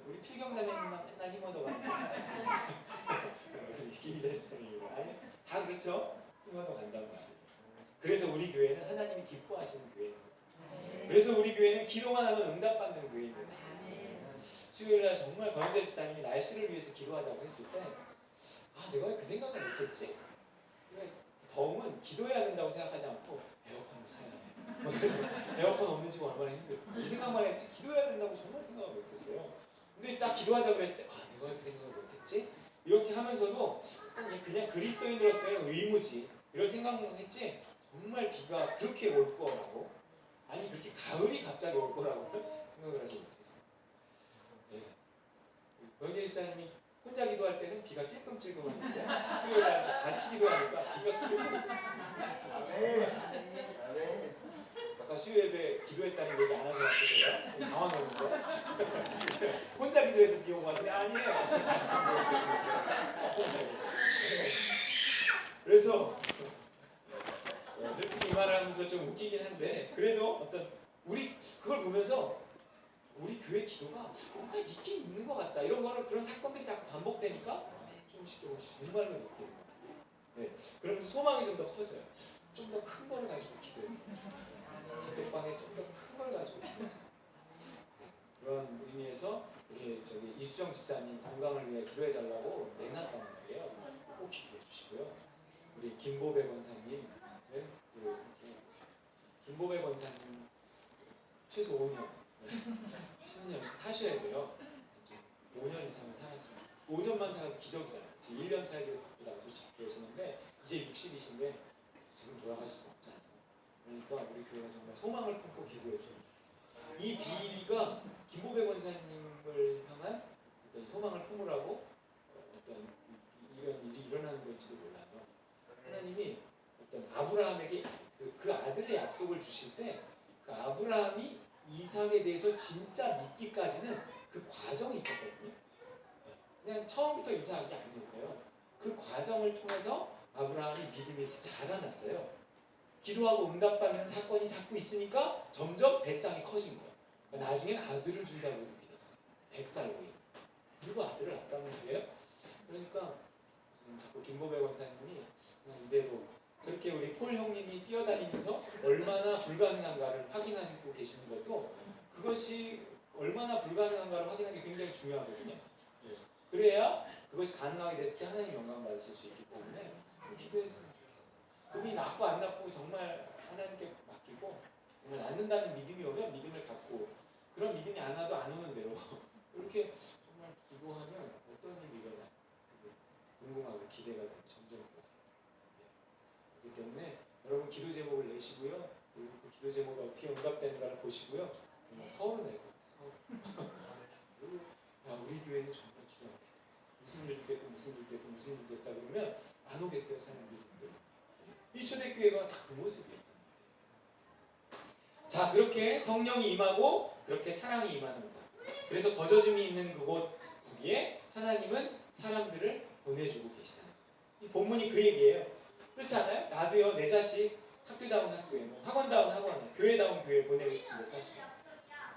우리 필경자매님만 맨날 힘 얻어가는 거 김희자 집사님이고 아니 다 그렇죠? 힘 얻어간단 말이에요. 그래서 우리 교회는 하나님이 기뻐하시는 교회입니다. 그래서 우리 교회는 기도만 하면 응답받는 교회입니다. 수요일날 정말 권영재 집사님이 날씨를 위해서 기도하자고 했을 때 내가 왜 그 생각을 못했지? 더우면 기도해야 된다고 생각하지 않고 에어컨을 사야 해. 그래서 에어컨 없는 집 얼마나 힘들어. 이 생각만 했지 기도해야 된다고 정말 생각을 못했어요. 근데 딱 기도하자고 했을 때 내가 왜 그 생각을 못했지? 이렇게 하면서도 그냥 그리스도인으로서의 의무지 이런 생각을 했지 정말 비가 그렇게 올 거라고 아니 그렇게 가을이 갑자기 올 거라고 생각을 하지 못했어요. 권영재 집사님이 혼자 기도할 때는 비가 찔끔찔끔하는데 수요일날 같이 기도하니까 비가 그렇게 아까 수요 예배 기도했다는 얘기 안 하셔 가지고 제가 당황했는데 혼자 기도해서 비 오고 왔는데 아니에요. 같이 기도했어요. 그래서 솔직히 이 말을 하면서 좀 웃기긴 한데 그래도 어떤 우리 그걸 보면서 우리 교회 기도가 뭔가 있긴 있는 것 같다. 이런 거는 그런 사건들이 자꾸 반복되니까 조금씩 정말로 느끼는 거예요. 네, 그러면서 소망이 좀 더 커져요. 좀 더 큰 걸 가지고 기도해요. 단톡방에 좀 더 큰 걸 가지고 기도하세요. 그런 의미에서 우리 이수정 집사님 건강을 위해 기도해달라고 내놨단 말이에요. 꼭 기도해 주시고요. 우리 김보배 권사님, 네? 김보배 권사님 최소 5년. 10년 사셔야 돼요. 5년 이상을 살았습니다. 5년만 살아도 기적이잖아요. 지금 1년 살기도 바쁘다고 그러시는데 이제 60이신데 지금 돌아가실 수 없잖아요. 그러니까 우리 교회가 정말 소망을 품고 기도했으면 좋겠어요. 이 비가 김보배 권사님을 향한 어떤 소망을 품으라고 어떤 이런 일이 일어나는 때문일지도 몰라요. 하나님이 어떤 아브라함에게 그 아들의 약속을 주실 때 그 아브라함이 이삭에 대해서 진짜 믿기까지는 그 과정이 있었거든요. 그냥 처음부터 이삭이 아니었어요. 그 과정을 통해서 아브라함이 믿음이 이렇게 자라났어요. 기도하고 응답받는 사건이 자꾸 있으니까 점점 배짱이 커진 거예요. 그러니까 나중엔 아들을 준다고도 믿었어요. 100살 후에. 그리고 아들을 낳았단 말이에요. 그러니까 지금 자꾸 김보배 권사님이 그냥 이대로 저렇게 우리 폴 형님이 뛰어다니면서 얼마나 불가능한가를 확인하고 계시는 것도 그것이 얼마나 불가능한가를 확인하는 게 굉장히 중요하거든요. 그래야 그것이 가능하게 됐을 때 하나님 영광 받으실 수 있기 때문에 기도했으면 좋겠어요. 그분이 낳고 안 낳고 정말 하나님께 맡기고 정말 낳는다는 믿음이 오면 믿음을 갖고 그런 믿음이 안 와도 안 오는 대로 이렇게 정말 기도하면 어떤 일이 일어나 궁금하고 기대가 되고 점점 그렇습니다. 그렇기 때문에 여러분 기도 제목을 내시고요. 그리고 그 기도 제목이 어떻게 응답되는가를 보시고요. 정말 서울을 낼 겁니다. 서울. 야, 우리 교회는 정말 기도 안 돼. 무슨 일도 됐고 무슨 일도 됐고 무슨 일도 됐다 그러면 안 오겠어요 사람들이. 이 초대교회가 다 그 모습이에요. 자, 그렇게 성령이 임하고 그렇게 사랑이 임하는 것. 그래서 거저줌이 있는 그곳 거기에 하나님은 사람들을 보내주고 계시다. 이 본문이 그 얘기예요. 그렇지 않아요? 나도요 내 자식 학교다운 학교에 학원다운 학원에 교회다운 교회에 보내고 싶은데 사실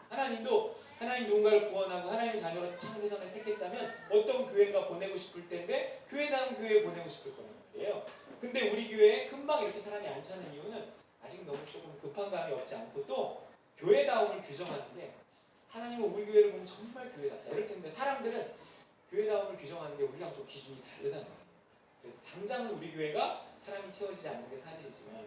하나님도 하나님 누군가를 구원하고 하나님의 자녀로 창세전을 택했다면 어떤 교회가 보내고 싶을 텐데 교회다운 교회에 보내고 싶을 거란 말이에요. 근데 우리 교회에 금방 이렇게 사람이 안 차는 이유는 아직 너무 조금 급한 감이 없지 않고 또 교회다움을 규정하는 게 하나님은 우리 교회를 보면 정말 교회답다 이럴 텐데 사람들은 교회다움을 규정하는 게 우리랑 좀 기준이 다르다는 거예요. 그래서 당장은 우리 교회가 사람이 채워지지 않는 게 사실이지만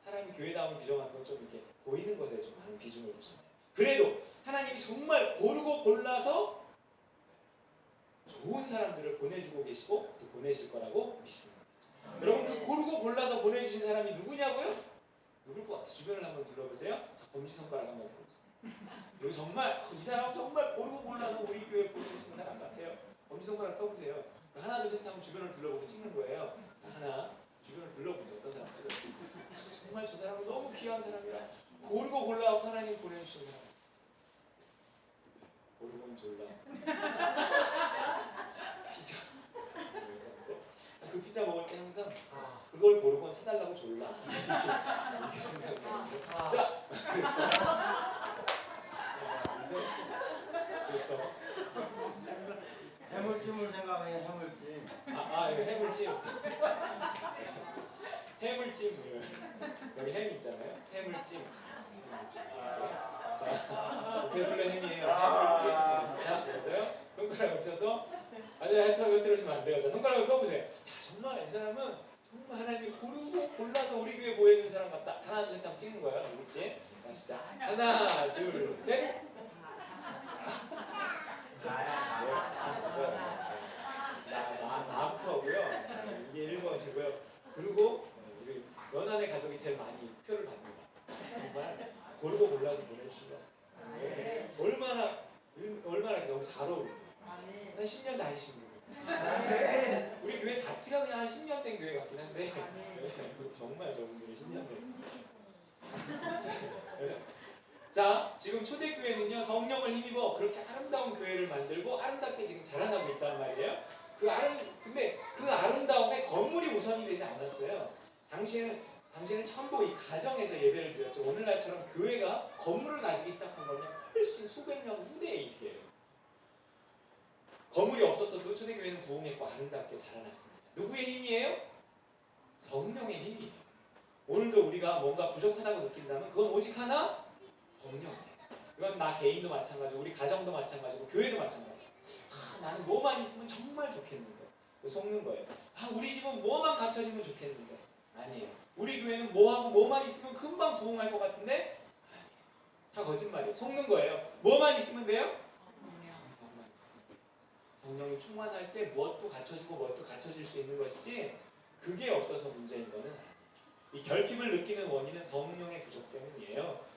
사람이 교회다움을 규정하는 건 좀 이렇게 보이는 것에 좀 많은 비중을 두잖아요. 그래도 하나님이 정말 고르고 골라서 좋은 사람들을 보내주고 계시고 또 보내실 거라고 믿습니다. 여러분 그 고르고 골라서 보내주신 사람이 누구냐고요? 누굴 것 같아요? 주변을 한번 둘러보세요. 자, 검지손가락 한번 펴보세요. 여기 정말 이 사람 정말 고르고 골라서 우리 교회에 보내주신 사람 같아요. 검지손가락 펴보세요. 하나 둘 셋 하면 주변을 둘러보고 찍는 거예요. 자, 하나 주변을 둘러보세요. 어떤 사람 찍었어요? 정말 저 사람은 너무 귀한 사람이라 고르고 골라 하나님 보내주신 사람. 고르곤 졸라 피자. 그 피자 먹을 때 항상 그걸 고르곤 사달라고 졸라 이렇게 생각해요. 자, 그래서 해물찜을 생각해. 해물찜. 해물찜. 해물찜 여기 햄 있잖아요. 해물찜. 자, 배불러 햄이에요. 해물찜. 자, 보세요. 손가락을 펴서 펴시면 안 돼요. 자, 손가락을 펴보세요. 야, 정말 이 사람은 정말 하나님이 고르고 골라서 우리 교회 보여준 사람 같다. 하나 둘 셋 하면 찍는 거예요. 누구지? 자, 시작. 하나 둘 셋. 나부터 하고요. 이게 1번이고요. 그리고 우리 연한의 가족이 제일 많이 표를 받는다. 정말 고르고 골라서 보내주시면 얼마나 너무 잘 어울려요. 한 10년 다니신 분. 우리 교회 자체가 그냥 한 10년 된 교회 같긴 한데 정말 저분들이 10년 된. 자, 지금 초대교회는요 성령을 힘입어 그렇게 아름다운 교회를 만들고 아름답게 지금 자라나고 있단 말이에요. 근데 그 아름다움에 건물이 우선이 되지 않았어요. 당시에는 전부 이 가정에서 예배를 드렸죠. 오늘날처럼 교회가 건물을 가지기 시작한 거는 훨씬 수백 년 후대의 일이에요. 건물이 없었어도 초대교회는 부흥했고 아름답게 자라났습니다. 누구의 힘이에요? 성령의 힘이에요. 오늘도 우리가 뭔가 부족하다고 느낀다면 그건 오직 하나 성령이에요. 이건 나 개인도 마찬가지고 우리 가정도 마찬가지고 교회도 마찬가지고 나는 뭐만 있으면 정말 좋겠는데 속는 거예요. 우리 집은 뭐만 갖춰지면 좋겠는데 아니에요. 우리 교회는 뭐하고 뭐만 있으면 금방 부흥할 것 같은데 아니에요. 다 거짓말이에요. 속는 거예요. 뭐만 있으면 돼요? 성령만 있으면. 성령이 충만할 때 무엇도 갖춰지고 무엇도 갖춰질 수 있는 것이지 그게 없어서 문제인 거는 아니에요. 이 결핍을 느끼는 원인은 성령의 부족 때문이에요.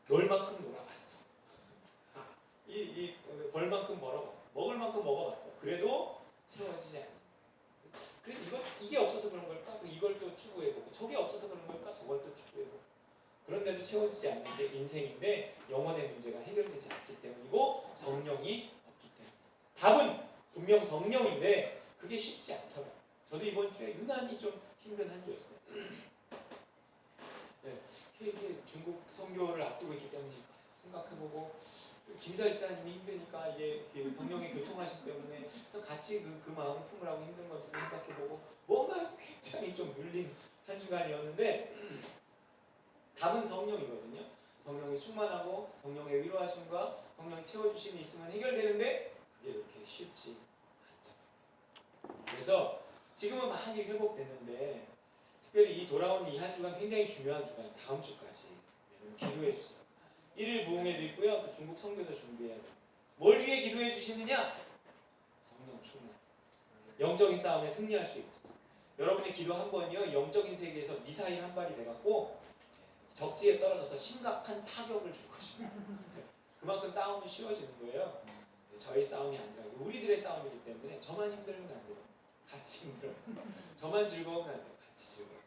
놀 만큼 놀아봤어. 벌 만큼 벌어봤어. 먹을 만큼 먹어봤어. 그래도 채워지지 않아. 그래서 이건 그런데도 채워지지 않는 게 인생인데 영혼의 문제가 해결되지 않기 때문이고 성령이 없기 때문에 답은 분명 성령인데 그게 쉽지 않더라고요. 저도 이번 주에 유난히 좀 힘든 한 주였어요. 네, 이게 중국 선교를 앞두고 있기 때문일까 생각해보고 김사 집사님이 힘드니까 이게 그 성령의 교통하심 때문에 또 같이 그 마음 품으라고 힘든 것 좀 생각해보고 뭔가 굉장히 좀 눌린 한 주간이었는데 답은 성령이거든요. 성령이 충만하고 성령의 위로하심과 성령이 채워주심이 있으면 해결되는데 그게 그렇게 쉽지 않더라고요. 그래서 지금은 많이 회복됐는데 특별히 이 돌아오는 이 한 주간 굉장히 중요한 주간이 다음 주까지 기도해 주세요. 1일 부흥회도 있고요. 또 중국 선교도 준비해야 돼요. 뭘 위해 기도해 주시느냐? 성령 충만. 영적인 싸움에 승리할 수 있도록. 여러분의 기도 한 번이요. 영적인 세계에서 미사일 한 발이 돼갖고 적지에 떨어져서 심각한 타격을 줄 것입니다. 그만큼 싸움은 쉬워지는 거예요. 저의 싸움이 아니라 우리들의 싸움이기 때문에 저만 힘들면 안 돼요. 같이 힘들어요. 저만 즐거우면 안 돼요. 같이 즐거워요.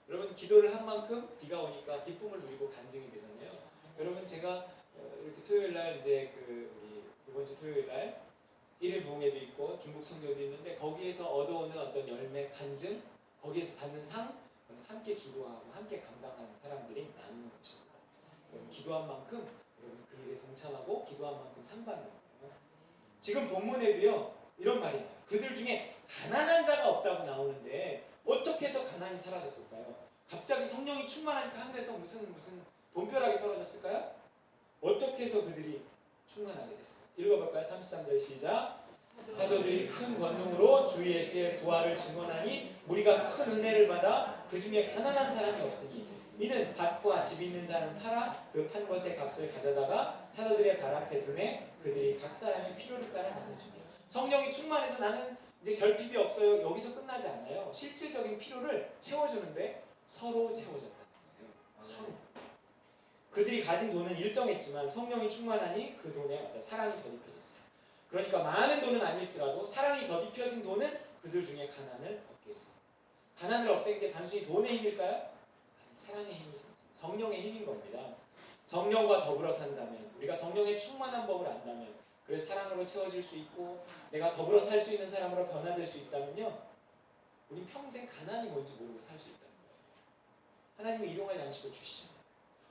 여러분 기도를 한 만큼 비가 오니까 기쁨을 누리고 간증이 되잖아요. 여러분 제가 이렇게 토요일날 이제 우리 이번 주 토요일날 1일 부흥회도 있고 중국 선교도 있는데 거기에서 얻어오는 어떤 열매 간증 거기에서 받는 상 함께 기도하고 함께 감당하는 사람들이 나누는 것입니다. 여러분 기도한 만큼 여러분 그 일에 동참하고 기도한 만큼 상 받는 거예요. 지금 본문에도요 이런 말이 나와요. 그들 중에 가난한 자가 없다고 나오는데 어떻게 해서 가난이 사라졌을까요? 갑자기 성령이 충만하니까 하늘에서 무슨 돈벼락이 떨어졌을까요? 어떻게 해서 그들이 충만하게 됐을까요? 읽어볼까요? 33절 시작. 사도들이 큰 권능으로 주 예수의 부활을 증언하니 우리가 큰 은혜를 받아 그 중에 가난한 사람이 없으니 이는 밭과 집 있는 자는 팔아 그 판 것의 값을 가져다가 사도들의 발 앞에 두매 그들이 각 사람의 필요를 따라 나눠주며 성령이 충만해서 나는 이제 결핍이 없어요. 여기서 끝나지 않아요. 실질적인 필요를 채워주는데 서로 채워졌다는 거예요. 서로. 그들이 가진 돈은 일정했지만 성령이 충만하니 그 돈에 어떤 사랑이 덧입혀졌어요. 그러니까 많은 돈은 아닐지라도 사랑이 덧입혀진 돈은 그들 중에 가난을 얻게 했습니다. 가난을 없앤 게 단순히 돈의 힘일까요? 아니, 사랑의 힘이습니다. 성령의 힘인 겁니다. 성령과 더불어 산다면 우리가 성령의 충만한 법을 안다면 그래서 사랑으로 채워질 수 있고 내가 더불어 살 수 있는 사람으로 변화될 수 있다면요 우리 평생 가난이 뭔지 모르고 살 수 있다는 거예요. 하나님이 일용할 양식을 주시잖아요.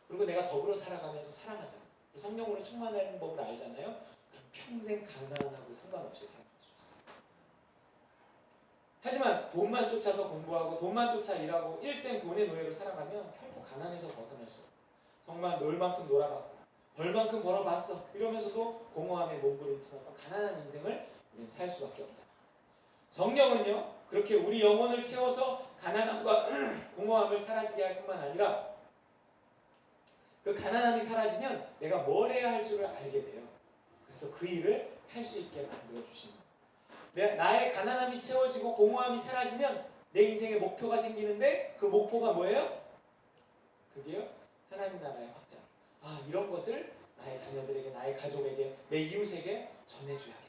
그리고 내가 더불어 살아가면서 사랑하잖아요. 성령으로 충만한 법을 알잖아요. 그럼 평생 가난하고 상관없이 살아갈 수 있어요. 하지만 돈만 쫓아서 공부하고 돈만 쫓아 일하고 일생 돈의 노예로 살아가면 결국 가난에서 벗어날 수 없어요. 정말 놀 만큼 놀아봤고 벌 만큼 벌어봤어 이러면서도 공허함에 몸부림치는 가난한 인생을 우리는 살 수밖에 없다. 성령은요 그렇게 우리 영혼을 채워서 가난함과 공허함을 사라지게 할 뿐만 아니라 그 가난함이 사라지면 내가 뭘 해야 할 줄을 알게 돼요. 그래서 그 일을 할 수 있게 만들어 주십니다. 나의 가난함이 채워지고 공허함이 사라지면 내 인생에 목표가 생기는데 그 목표가 뭐예요? 그게요 하나님 나라의 확장. 이런 것을 나의 자녀들에게 나의 가족에게 내 이웃에게 전해줘야겠다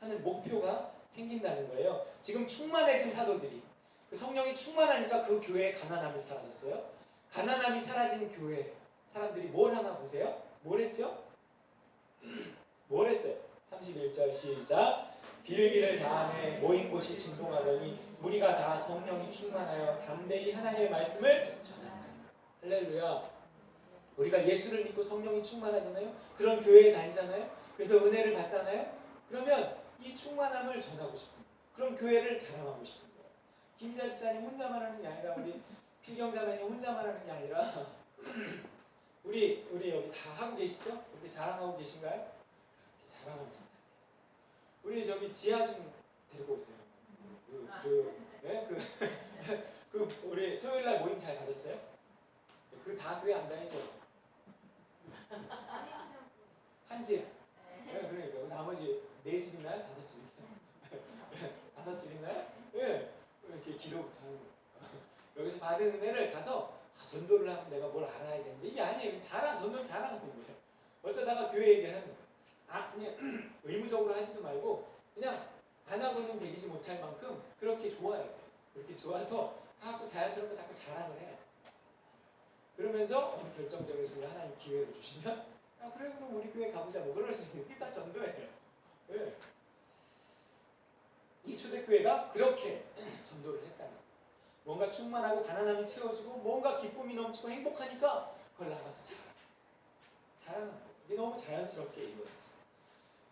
하는 목표가 생긴다는 거예요. 지금 충만해진 사도들이 그 성령이 충만하니까 그 교회에 가난함이 사라졌어요. 가난함이 사라진 교회 사람들이 뭘 하나 보세요? 뭘 했죠? 뭘 했어요? 31절 시작. 빌기를 다하며 모인 곳이 진동하더니 무리가 다 성령이 충만하여 담대히 하나님의 말씀을 전한다. 할렐루야. 우리가 예수를 믿고 성령이 충만하잖아요. 그런 교회에 다니잖아요. 그래서 은혜를 받잖아요. 그러면 이 충만함을 전하고 싶은 거예요. 그런 교회를 자랑하고 싶은 거예요. 김지아 집사님 혼자만 하는 게 아니라 우리 필경 자매님 혼자만 하는 게 아니라 우리 여기 다 하고 계시죠? 이렇게 자랑하고 계신가요? 이렇게 자랑하고 있어요. 우리 저기 지하 좀 데리고 오세요. 우리 토요일 날 모임 잘 가졌어요? 그 다 교회 안 다니죠? 한집. 그러니까 나머지 4집 있나요? 5집 있나요? 5집 있나요? 네. 이렇게 기도부터 하는 거예요. 여기서 받은 은혜를 가서 전도를 하면 내가 뭘 알아야 되는데 이게 아니에요. 전도는 자랑하는 거예요. 어쩌다가 교회 얘기를 하는 거예요. 그냥 의무적으로 하지도 말고 그냥 안 하고는 되지 못할 만큼 그렇게 좋아야 돼요. 그렇게 좋아서 자꾸 자연스럽게 자꾸 자랑을 해요. 그러면서 어느 결정적인 순간 하나님 기회를 주시면 아 그래 그럼 우리 교회 가보자 뭐 그럴 수 있는 게 다 전도예요. 네. 이 초대교회가 그렇게 전도를 했다는 거예요. 뭔가 충만하고 가난함이 채워지고 뭔가 기쁨이 넘치고 행복하니까 그걸 나가서 자랑하는 거예요. 이게 너무 자연스럽게 이루어졌어요.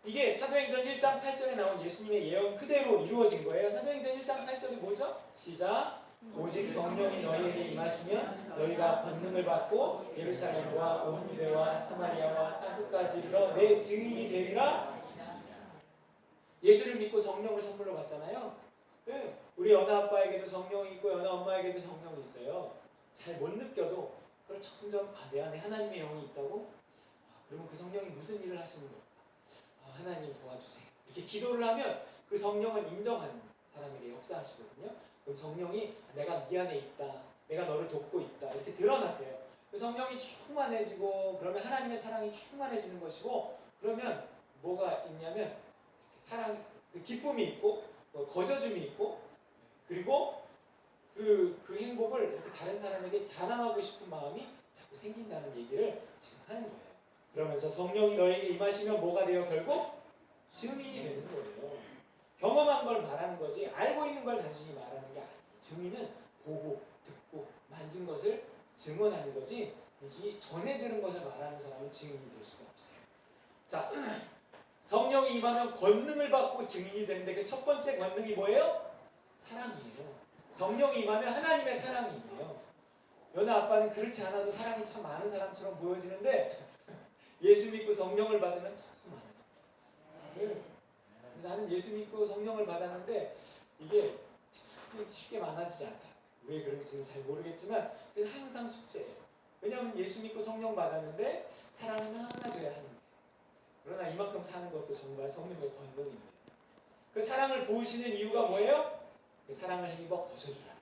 이게 사도행전 1장 8절에 나온 예수님의 예언 그대로 이루어진 거예요. 사도행전 1장 8절이 뭐죠? 시작! 오직 성령이 너희에게 임하시면 너희가 권능을 받고 예루살렘과 온 유대와 사마리아와 땅끝까지 이르러 내 증인이 되리라. 예수를 믿고 성령을 선물로 받잖아요. 네. 우리 연아 아빠에게도 성령이 있고 연아 엄마에게도 성령이 있어요. 잘 못 느껴도 그걸 점점 내 안에 하나님의 영이 있다고? 그러면 그 성령이 무슨 일을 하시는 걸까? 하나님 도와주세요. 이렇게 기도를 하면 그 성령을 인정하는 사람에게 역사하시거든요. 그럼 성령이 내가 네 안에 있다. 내가 너를 돕고 있다. 이렇게 드러나세요. 그 성령이 충만해지고 그러면 하나님의 사랑이 충만해지는 것이고 그러면 뭐가 있냐면 사랑, 그 기쁨이 있고 거저줌이 있고 그리고 그 행복을 이렇게 다른 사람에게 자랑하고 싶은 마음이 자꾸 생긴다는 얘기를 지금 하는 거예요. 그러면서 성령이 너에게 임하시면 뭐가 되어 결국 증인이 되는 거예요. 경험한 걸 말하는 거지 알고 있는 걸 단순히 말하는 게 아니에요. 증인은 보고 듣고 만진 것을 증언하는 거지 단순히 전해 들은 것을 말하는 사람은 증인이 될 수가 없어요. 자, 성령이 임하면 권능을 받고 증인이 되는데 그 첫 번째 권능이 뭐예요? 사랑이에요. 성령이 임하면 하나님의 사랑이에요. 연아 아빠는 그렇지 않아도 사랑이 참 많은 사람처럼 보여지는데 예수 믿고 성령을 받으면 더 많아져요. 나는 예수 믿고 성령을 받았는데 이게 참 쉽게 많아지지 않다. 왜 그런지는 잘 모르겠지만 항상 숙제예요. 왜냐하면 예수 믿고 성령 받았는데 사랑은 하나줘야 하는데 그러나 이만큼 사는 것도 정말 성령의 권능입니다. 그 사랑을 부으시는 이유가 뭐예요? 그 사랑을 힘입어 거저주라는 거예요.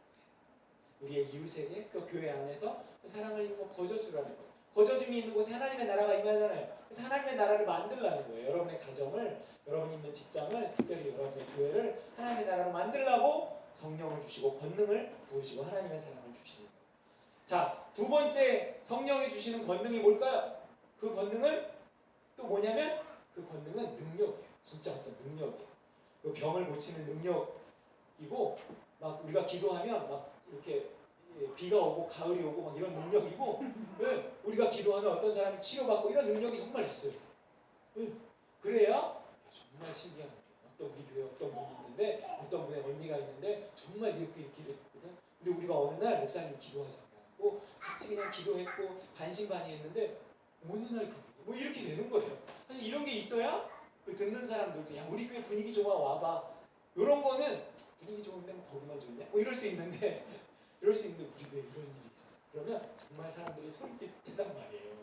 우리의 이웃에게 또 교회 안에서 그 사랑을 힘입어 거저주라는 거예요. 거저줌이 있는 곳에 하나님의 나라가 임하잖아요. 그래서 하나님의 나라를 만들라는 거예요. 여러분의 가정을, 여러분이 있는 직장을, 특별히 여러분의 교회를 하나님의 나라로 만들라고 성령을 주시고 권능을 부으시고 하나님의 사랑을 주시는 거예요. 자, 두 번째 성령이 주시는 권능이 뭘까요? 그 권능은 또 뭐냐면 그 권능은 능력이에요. 진짜 어떤 능력이에요. 그 병을 고치는 능력이고 막 우리가 기도하면 막 이렇게 비가 오고 가을이 오고 막 이런 능력이고 네, 우리가 기도하면 어떤 사람이 치료받고 이런 능력이 정말 있어요. 네, 그래야 정말 신기한 거예요. 어떤 우리 교회 어떤 분이 있는데 어떤 분의 언니가 있는데 정말 이렇게 했거든. 근데 우리가 어느 날 목사님 기도하자고 같이 그냥 기도했고 반신반의했는데 어느 날 그분 뭐 이렇게 되는 거예요. 사실 이런 게 있어야 그 듣는 사람들도 야 우리 교회 분위기 좋아 와봐. 이런 거는 분위기 좋은데 뭐 거기만 좋냐? 뭐 이럴 수 있는데 우리 교회에 이런 일이 있어. 그러면 정말 사람들이 소리짓단 말이에요.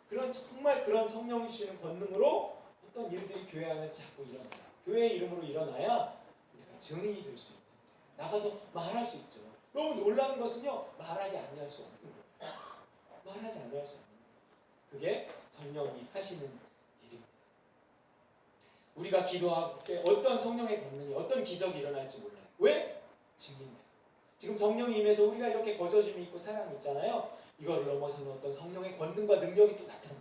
그런 정말 그런 성령이 주시는 권능으로 어떤 일들이 교회 안에 자꾸 일어나요. 교회의 이름으로 일어나야 우리가 증인이 될 수 있는 거예요. 나가서 말할 수 있죠. 너무 놀라는 것은요 말하지 아니할 수 없는 거예요. 말하지 아니할 수 없는 거예요. 그게 성령이 하시는 일입니다. 우리가 기도할 때 어떤 성령의 권능이 어떤 기적이 일어날지 몰라요. 왜? 증인들. 지금 성령이 임해서 우리가 이렇게 거저짐이 있고 사랑이 있잖아요. 이거를 넘어서는 어떤 성령의 권능과 능력이 또 나타나요.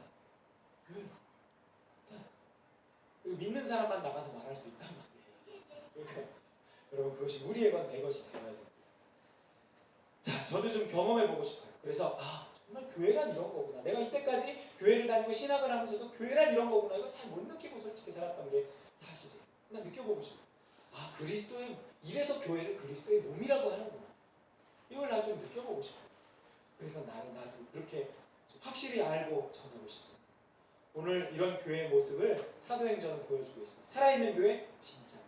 믿는 사람만 나가서 말할 수 있단 말이에요. 그러니까 여러분 그것이 우리의 것 내 것이 되어야 돼요. 자, 저도 좀 경험해보고 싶어요. 그래서 정말 교회란 이런 거구나. 내가 이때까지 교회를 다니고 신학을 하면서도 교회란 이런 거구나. 이거 잘 못 느끼고 솔직히 살았던 게 사실이에요. 나 느껴보고 싶어요. 그리스도의 이래서 교회를 그리스도의 몸이라고 하는구나. 이걸 나 좀 느껴보고 싶어요. 그래서 나도 그렇게 좀 확실히 알고 전하고 싶습니다. 오늘 이런 교회의 모습을 사도행전은 보여주고 있습니다. 살아있는 교회, 진짜.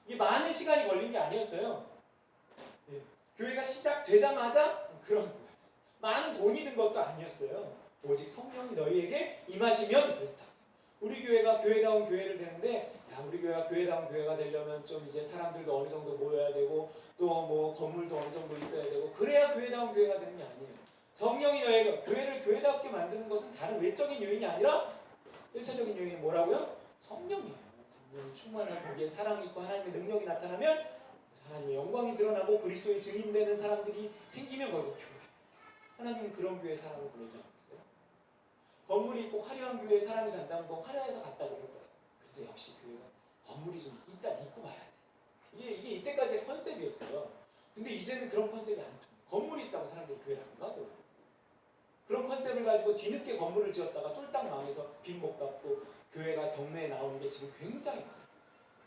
이게 많은 시간이 걸린 게 아니었어요. 네. 교회가 시작되자마자 그런 거였어요. 많은 돈이 든 것도 아니었어요. 오직 성령이 너희에게 임하시면 그랬다. 우리 교회가 교회다운 교회를 되는데 우리 교회가 교회다운 교회가 되려면 좀 이제 사람들도 어느 정도 모여야 되고 또 뭐 건물도 어느 정도 있어야 되고 그래야 교회다운 교회가 되는 게 아니에요. 성령이 너희가 교회를 교회답게 만드는 것은 다른 외적인 요인이 아니라 1차적인 요인이 뭐라고요? 성령이에요. 성령이 충만한 거기에 사랑이 있고 하나님의 능력이 나타나면 하나님의 영광이 드러나고 그리스도의 증인되는 사람들이 생기면 거기가 교회. 하나님은 그런 교회 사람을 보내지 않겠어요? 건물이 있고 화려한 교회에 사람이 간다면 뭐 화려해서 갔다 그럴 거예요. 그래서 역시 교회가 건물이 좀 일단 있고 가야 돼. 이게 이때까지의 컨셉이었어요. 근데 이제는 그런 컨셉이 안 통해요. 건물이 있다고 사람들이 교회를 안 가더라고요. 그런 컨셉을 가지고 뒤늦게 건물을 지었다가 쫄딱 망해서 빚 못 갚고 교회가 경매에 나오는 게 지금 굉장히 많아요.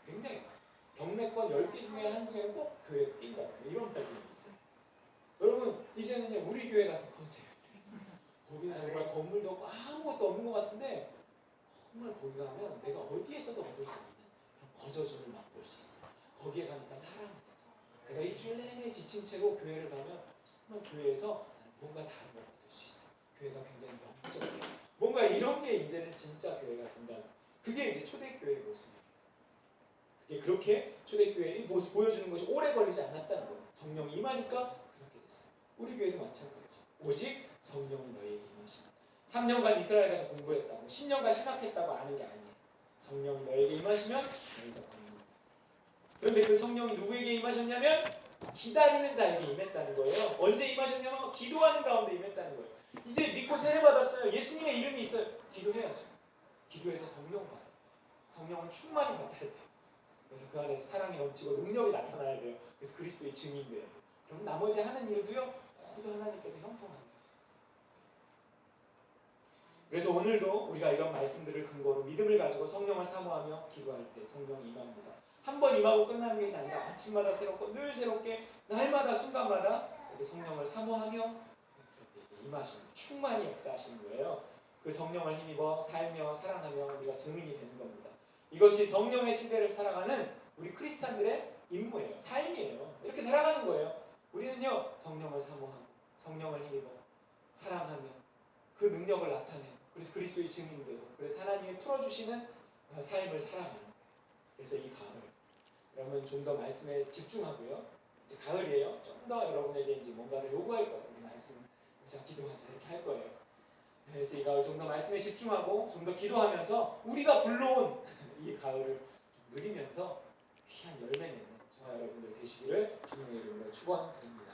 굉장히 많아요. 경매권 10개 중에 한두 개는 꼭 교회에 낀다. 이런 발견이 있어요. 여러분 이제는요 우리 교회 같은 컨셉이에요. 거기는 정말 건물도 없고 아무것도 없는 것 같은데 정말 거기 가면 내가 어디에서도 얻을 수 있는 그런 거저줌을 맛볼 수 있어. 거기에 가니까 사랑이 있어. 내가 일주일 내내 지친 채로 교회를 가면 정말 교회에서 나는 뭔가 다른 걸 얻을 수 있어. 교회가 굉장히 영적이야. 뭔가 이런 게 이제는 진짜 교회가 된다. 그게 이제 초대교회의 모습입니다. 그게 그렇게 초대교회의 모습 보여주는 것이 오래 걸리지 않았다는 거예요. 성령이 임하니까 그렇게 됐어요. 우리 교회도 마찬가지. 오직 성령이 너희에게 임하시면 3년간 이스라엘 가서 공부했다고 10년간 신학했다고 아는 게 아니에요. 성령이 너에게 임하시면 너희가 공부합니다. 그런데 그 성령이 누구에게 임하셨냐면 기다리는 자에게 임했다는 거예요. 언제 임하셨냐면 기도하는 가운데 임했다는 거예요. 이제 믿고 세례받았어요. 예수님의 이름이 있어요. 기도해야죠. 기도해서 성령 받아요. 성령은 충만히 받아야 돼요. 그래서 그 안에서 사랑이 넘치고 능력이 나타나야 돼요. 그래서 그리스도의 증인이 돼요. 그럼 나머지 하는 일도요 모두 하나님께서 형통하는 거예요. 그래서 오늘도 우리가 이런 말씀들을 근거로 믿음을 가지고 성령을 사모하며 기도할 때 성령이 임합니다. 한 번 임하고 끝나는 것이 아니라 아침마다 새롭고 늘 새롭게 날마다 순간마다 이렇게 성령을 사모하며 임하시는 충만히 역사하시는 거예요. 그 성령을 힘입어 살며 사랑하며 우리가 증인이 되는 겁니다. 이것이 성령의 시대를 살아가는 우리 크리스찬들의 임무예요. 삶이에요. 이렇게 살아가는 거예요. 우리는요 성령을 사모하고 성령을 힘입어 사랑하며 그 능력을 나타내고 그래서 그리스도의 증인이 되고 그래서 하나님이 풀어주시는 삶을 살아가는 거예요. 그래서 이 가을 여러분 좀 더 말씀에 집중하고요. 이제 가을이에요. 좀 더 여러분에게 이제 뭔가를 요구할 거예요. 우리 말씀 자 기도하자 이렇게 할 거예요. 그래서 이 가을 좀 더 말씀에 집중하고 좀 더 기도하면서 우리가 불러온 이 가을을 좀 누리면서 귀한 열매 맺는 저와 여러분들 되시기를 주님의 이름으로 축원드립니다.